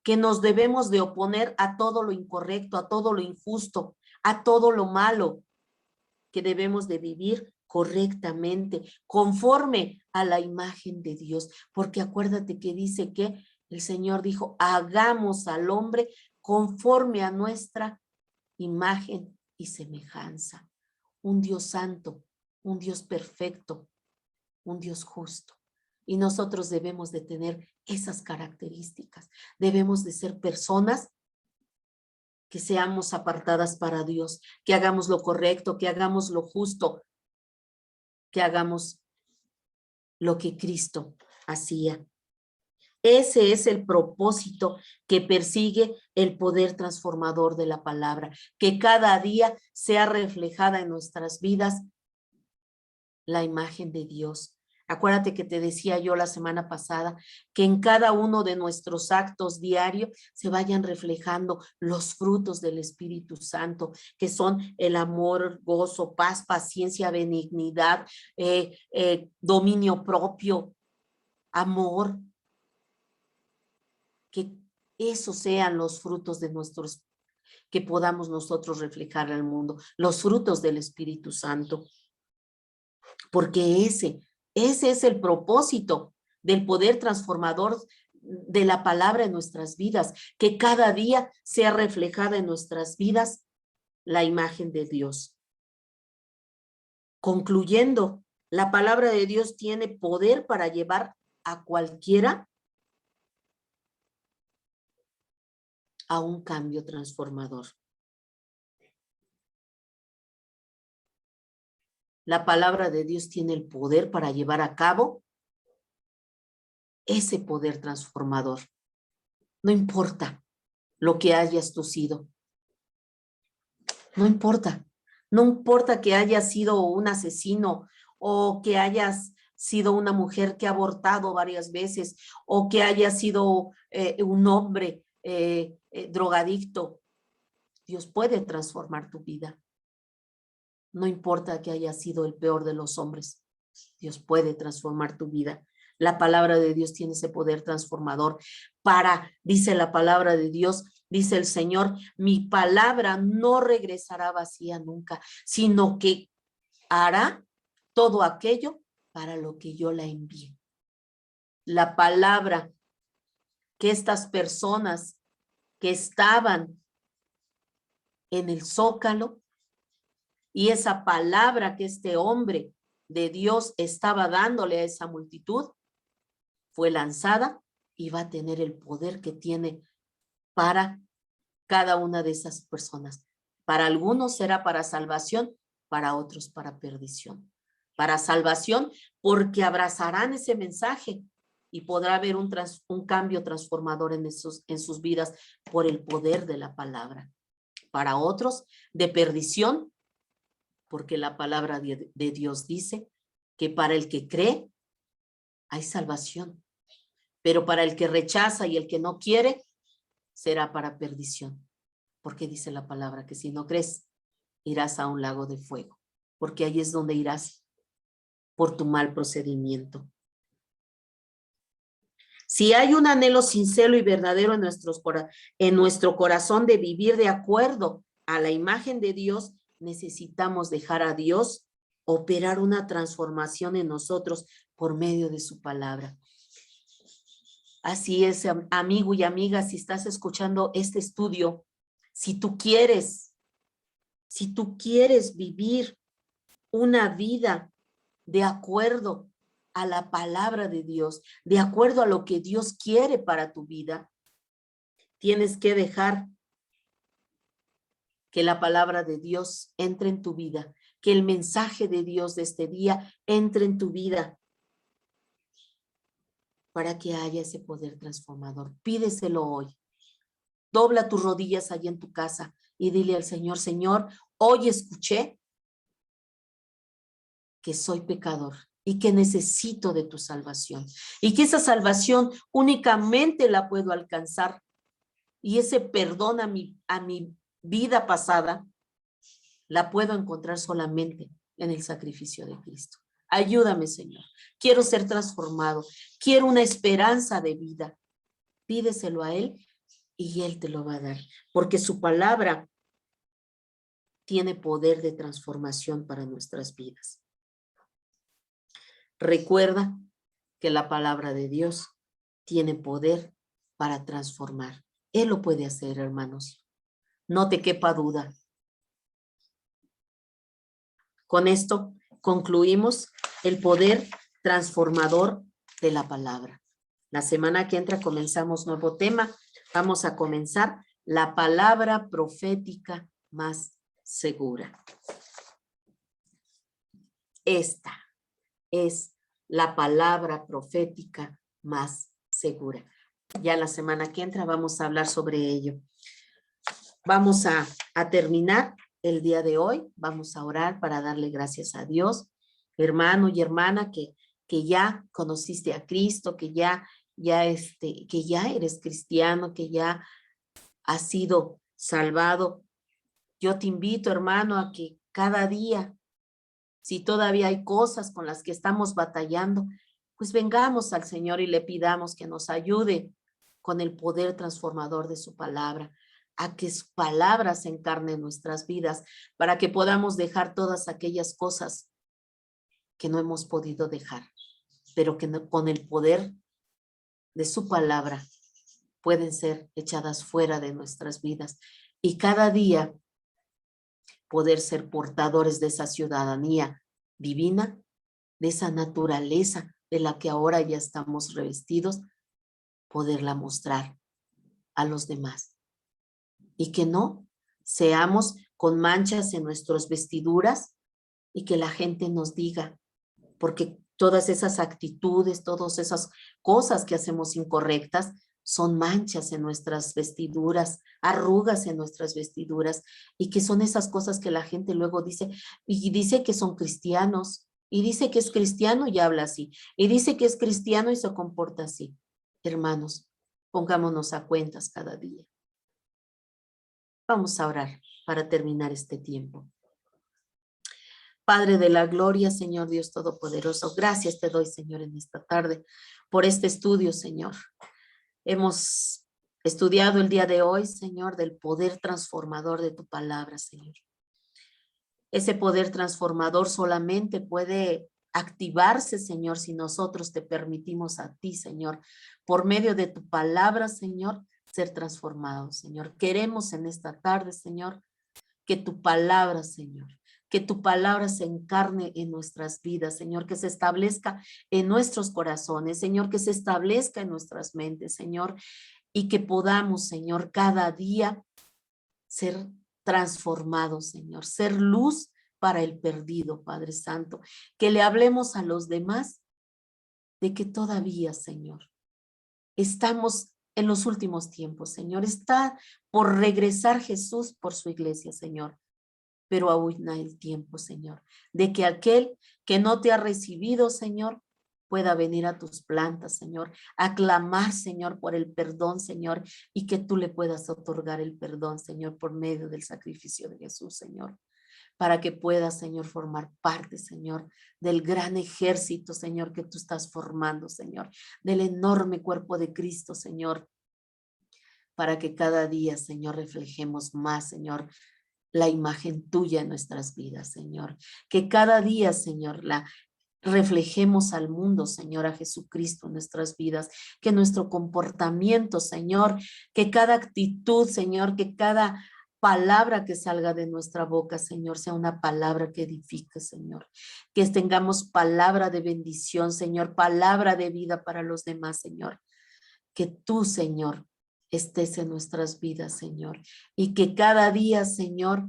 A: que nos debemos de oponer a todo lo incorrecto, a todo lo injusto, a todo lo malo, que debemos de vivir correctamente, conforme a la imagen de Dios, porque acuérdate que dice que el Señor dijo, hagamos al hombre conforme a nuestra imagen y semejanza. Un Dios santo, un Dios perfecto, un Dios justo. Y nosotros debemos de tener esas características. Debemos de ser personas que seamos apartadas para Dios, que hagamos lo correcto, que hagamos lo justo, que hagamos lo que Cristo hacía. Ese es el propósito que persigue el poder transformador de la palabra, que cada día sea reflejada en nuestras vidas la imagen de Dios. Acuérdate que te decía yo la semana pasada que en cada uno de nuestros actos diarios se vayan reflejando los frutos del Espíritu Santo, que son el amor, gozo, paz, paciencia, benignidad, dominio propio, amor. Que esos sean los frutos de nuestros, que podamos nosotros reflejar al mundo, los frutos del Espíritu Santo. Porque ese es el propósito del poder transformador de la palabra en nuestras vidas, que cada día sea reflejada en nuestras vidas la imagen de Dios. Concluyendo, la palabra de Dios tiene poder para llevar a cualquiera a un cambio transformador. La palabra de Dios tiene el poder para llevar a cabo ese poder transformador. No importa lo que hayas tú sido. No importa. No importa que hayas sido un asesino o que hayas sido una mujer que ha abortado varias veces o que hayas sido un hombre drogadicto. Dios puede transformar tu vida. No importa que hayas sido el peor de los hombres. Dios puede transformar tu vida. La palabra de Dios tiene ese poder transformador dice la palabra de Dios, dice el Señor, mi palabra no regresará vacía nunca, sino que hará todo aquello para lo que yo la envíe. La palabra que estas personas que estaban en el zócalo y esa palabra que este hombre de Dios estaba dándole a esa multitud, fue lanzada y va a tener el poder que tiene para cada una de esas personas. Para algunos será para salvación, para otros para perdición. Para salvación porque abrazarán ese mensaje y podrá haber un cambio transformador en sus vidas por el poder de la palabra. Para otros de perdición, porque la palabra de Dios dice que para el que cree hay salvación, pero para el que rechaza y el que no quiere será para perdición, porque dice la palabra que si no crees irás a un lago de fuego, porque ahí es donde irás por tu mal procedimiento. Si hay un anhelo sincero y verdadero en nuestro corazón de vivir de acuerdo a la imagen de Dios, necesitamos dejar a Dios operar una transformación en nosotros por medio de su palabra. Así es, amigo y amiga, si estás escuchando este estudio, si tú quieres vivir una vida de acuerdo a la palabra de Dios, de acuerdo a lo que Dios quiere para tu vida, tienes que dejar que la palabra de Dios entre en tu vida, que el mensaje de Dios de este día entre en tu vida para que haya ese poder transformador. Pídeselo hoy. Dobla tus rodillas allí en tu casa y dile al Señor, Señor, hoy escuché que soy pecador y que necesito de tu salvación y que esa salvación únicamente la puedo alcanzar y ese perdón a mi vida pasada la puedo encontrar solamente en el sacrificio de Cristo. Ayúdame, Señor. Quiero ser transformado. Quiero una esperanza de vida. Pídeselo a Él y Él te lo va a dar, porque su palabra tiene poder de transformación para nuestras vidas. Recuerda que la palabra de Dios tiene poder para transformar. Él lo puede hacer, hermanos. No te quepa duda. Con esto concluimos el poder transformador de la palabra. La semana que entra comenzamos nuevo tema. Vamos a comenzar la palabra profética más segura. Esta es la palabra profética más segura. Ya la semana que entra vamos a hablar sobre ello. Vamos a terminar el día de hoy. Vamos a orar para darle gracias a Dios. Hermano y hermana que ya conociste a Cristo, que ya eres cristiano, que ya has sido salvado. Yo te invito, hermano, a que cada día, si todavía hay cosas con las que estamos batallando, pues vengamos al Señor y le pidamos que nos ayude con el poder transformador de su palabra, a que su palabra se encarne en nuestras vidas, para que podamos dejar todas aquellas cosas que no hemos podido dejar, pero que con el poder de su palabra pueden ser echadas fuera de nuestras vidas y cada día poder ser portadores de esa ciudadanía divina, de esa naturaleza de la que ahora ya estamos revestidos, poderla mostrar a los demás. Y que no seamos con manchas en nuestras vestiduras y que la gente nos diga, porque todas esas actitudes, todas esas cosas que hacemos incorrectas, son manchas en nuestras vestiduras, arrugas en nuestras vestiduras, y que son esas cosas que la gente luego dice, y dice que son cristianos, y dice que es cristiano y habla así, y dice que es cristiano y se comporta así. Hermanos, pongámonos a cuentas cada día. Vamos a orar para terminar este tiempo. Padre de la gloria, Señor Dios Todopoderoso, gracias te doy, Señor, en esta tarde por este estudio, Señor. Hemos estudiado el día de hoy, Señor, del poder transformador de tu palabra, Señor. Ese poder transformador solamente puede activarse, Señor, si nosotros te permitimos a ti, Señor, por medio de tu palabra, Señor, ser transformados, Señor. Queremos en esta tarde, Señor, que tu palabra, Señor, que tu palabra se encarne en nuestras vidas, Señor, que se establezca en nuestros corazones, Señor, que se establezca en nuestras mentes, Señor, y que podamos, Señor, cada día ser transformados, Señor, ser luz para el perdido, Padre Santo, que le hablemos a los demás de que todavía, Señor, estamos en los últimos tiempos, Señor, está por regresar Jesús por su iglesia, Señor, pero aún hay el tiempo, Señor, de que aquel que no te ha recibido, Señor, pueda venir a tus plantas, Señor, a clamar, Señor, por el perdón, Señor, y que tú le puedas otorgar el perdón, Señor, por medio del sacrificio de Jesús, Señor, para que puedas, Señor, formar parte, Señor, del gran ejército, Señor, que tú estás formando, Señor, del enorme cuerpo de Cristo, Señor, para que cada día, Señor, reflejemos más, Señor, la imagen tuya en nuestras vidas, Señor. Que cada día, Señor, la reflejemos al mundo, Señor, a Jesucristo en nuestras vidas. Que nuestro comportamiento, Señor, que cada actitud, Señor, que cada palabra que salga de nuestra boca, Señor, sea una palabra que edifique, Señor. Que tengamos palabra de bendición, Señor, palabra de vida para los demás, Señor. Que tú, Señor, estés en nuestras vidas, Señor, y que cada día, Señor,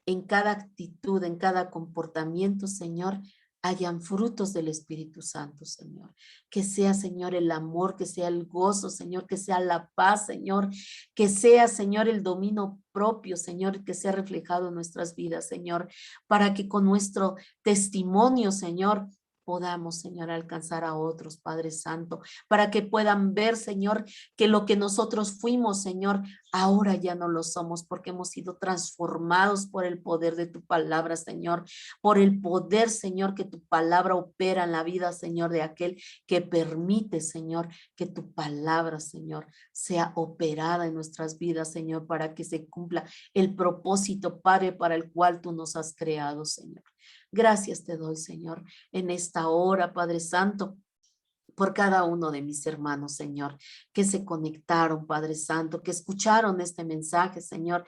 A: en cada actitud, en cada comportamiento, Señor, hayan frutos del Espíritu Santo, Señor. Que sea, Señor, el amor, que sea el gozo, Señor, que sea la paz, Señor, que sea, Señor, el dominio propio, Señor, que sea reflejado en nuestras vidas, Señor, para que con nuestro testimonio, Señor, podamos, Señor, alcanzar a otros, Padre Santo, para que puedan ver, Señor, que lo que nosotros fuimos, Señor, ahora ya no lo somos porque hemos sido transformados por el poder de tu palabra, Señor, por el poder, Señor, que tu palabra opera en la vida, Señor, de aquel que permite, Señor, que tu palabra, Señor, sea operada en nuestras vidas, Señor, para que se cumpla el propósito, Padre, para el cual tú nos has creado, Señor. Gracias te doy, Señor, en esta hora, Padre Santo, por cada uno de mis hermanos, Señor, que se conectaron, Padre Santo, que escucharon este mensaje, Señor,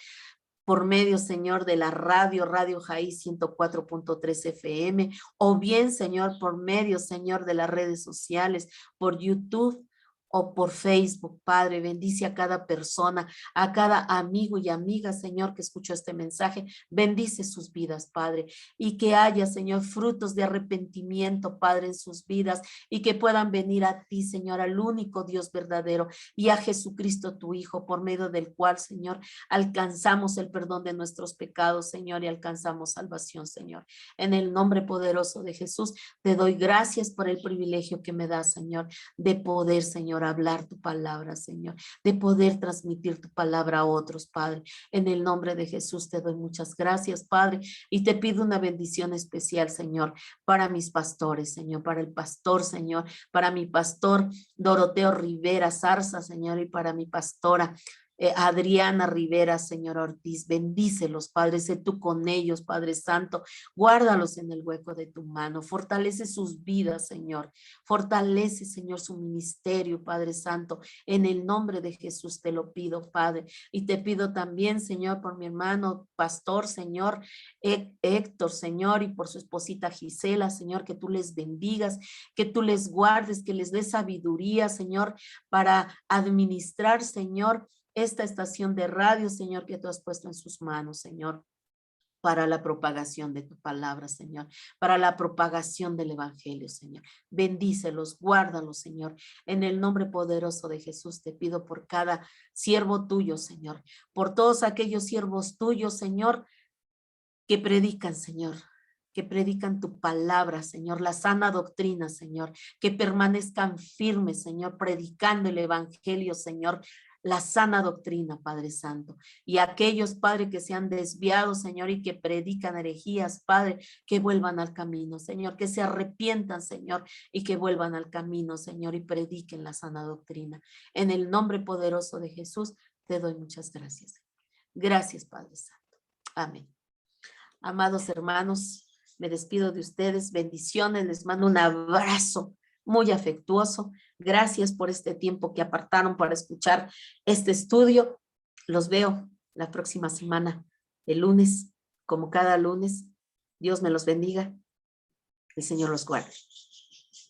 A: por medio, Señor, de la Radio Jaí 104.3 FM, o bien, Señor, por medio, Señor, de las redes sociales, por YouTube o por Facebook, Padre. Bendice a cada persona, a cada amigo y amiga, Señor, que escuchó este mensaje. Bendice sus vidas, Padre, y que haya, Señor, frutos de arrepentimiento, Padre, en sus vidas, y que puedan venir a ti, Señor, al único Dios verdadero, y a Jesucristo, tu Hijo, por medio del cual, Señor, alcanzamos el perdón de nuestros pecados, Señor, y alcanzamos salvación, Señor. En el nombre poderoso de Jesús, te doy gracias por el privilegio que me das, Señor, de poder, Señor, hablar tu palabra, Señor, de poder transmitir tu palabra a otros, Padre. En el nombre de Jesús te doy muchas gracias, Padre, y te pido una bendición especial, Señor, para mis pastores, Señor, para el pastor, Señor, para mi pastor Doroteo Rivera Zarza, Señor, y para mi pastora Adriana Rivera, Señor Ortiz. Bendícelos, Padre, sé tú con ellos, Padre Santo, guárdalos en el hueco de tu mano, fortalece sus vidas, Señor, fortalece, Señor, su ministerio, Padre Santo, en el nombre de Jesús te lo pido, Padre, y te pido también, Señor, por mi hermano pastor, Señor, Héctor, Señor, y por su esposita Gisela, Señor, que tú les bendigas, que tú les guardes, que les des sabiduría, Señor, para administrar, Señor, esta estación de radio, Señor, que tú has puesto en sus manos, Señor. para la propagación de tu palabra, Señor, para la propagación del evangelio, Señor. Bendícelos, guárdalos, Señor. En el nombre poderoso de Jesús te pido por cada siervo tuyo, Señor, por todos aquellos siervos tuyos, Señor, que predican, Señor, que predican tu palabra, Señor, la sana doctrina, Señor, que permanezcan firmes, Señor, predicando el evangelio, Señor, la sana doctrina, Padre Santo. Y aquellos, Padre, que se han desviado, Señor, y que predican herejías, Padre, que vuelvan al camino, Señor, que se arrepientan, Señor, y que vuelvan al camino, Señor, y prediquen la sana doctrina. En el nombre poderoso de Jesús, te doy muchas gracias. Gracias, Padre Santo. Amén. Amados hermanos, me despido de ustedes. Bendiciones, les mando un abrazo muy afectuoso. Gracias por este tiempo que apartaron para escuchar este estudio. Los veo la próxima semana, el lunes, como cada lunes. Dios me los bendiga. El Señor los guarde.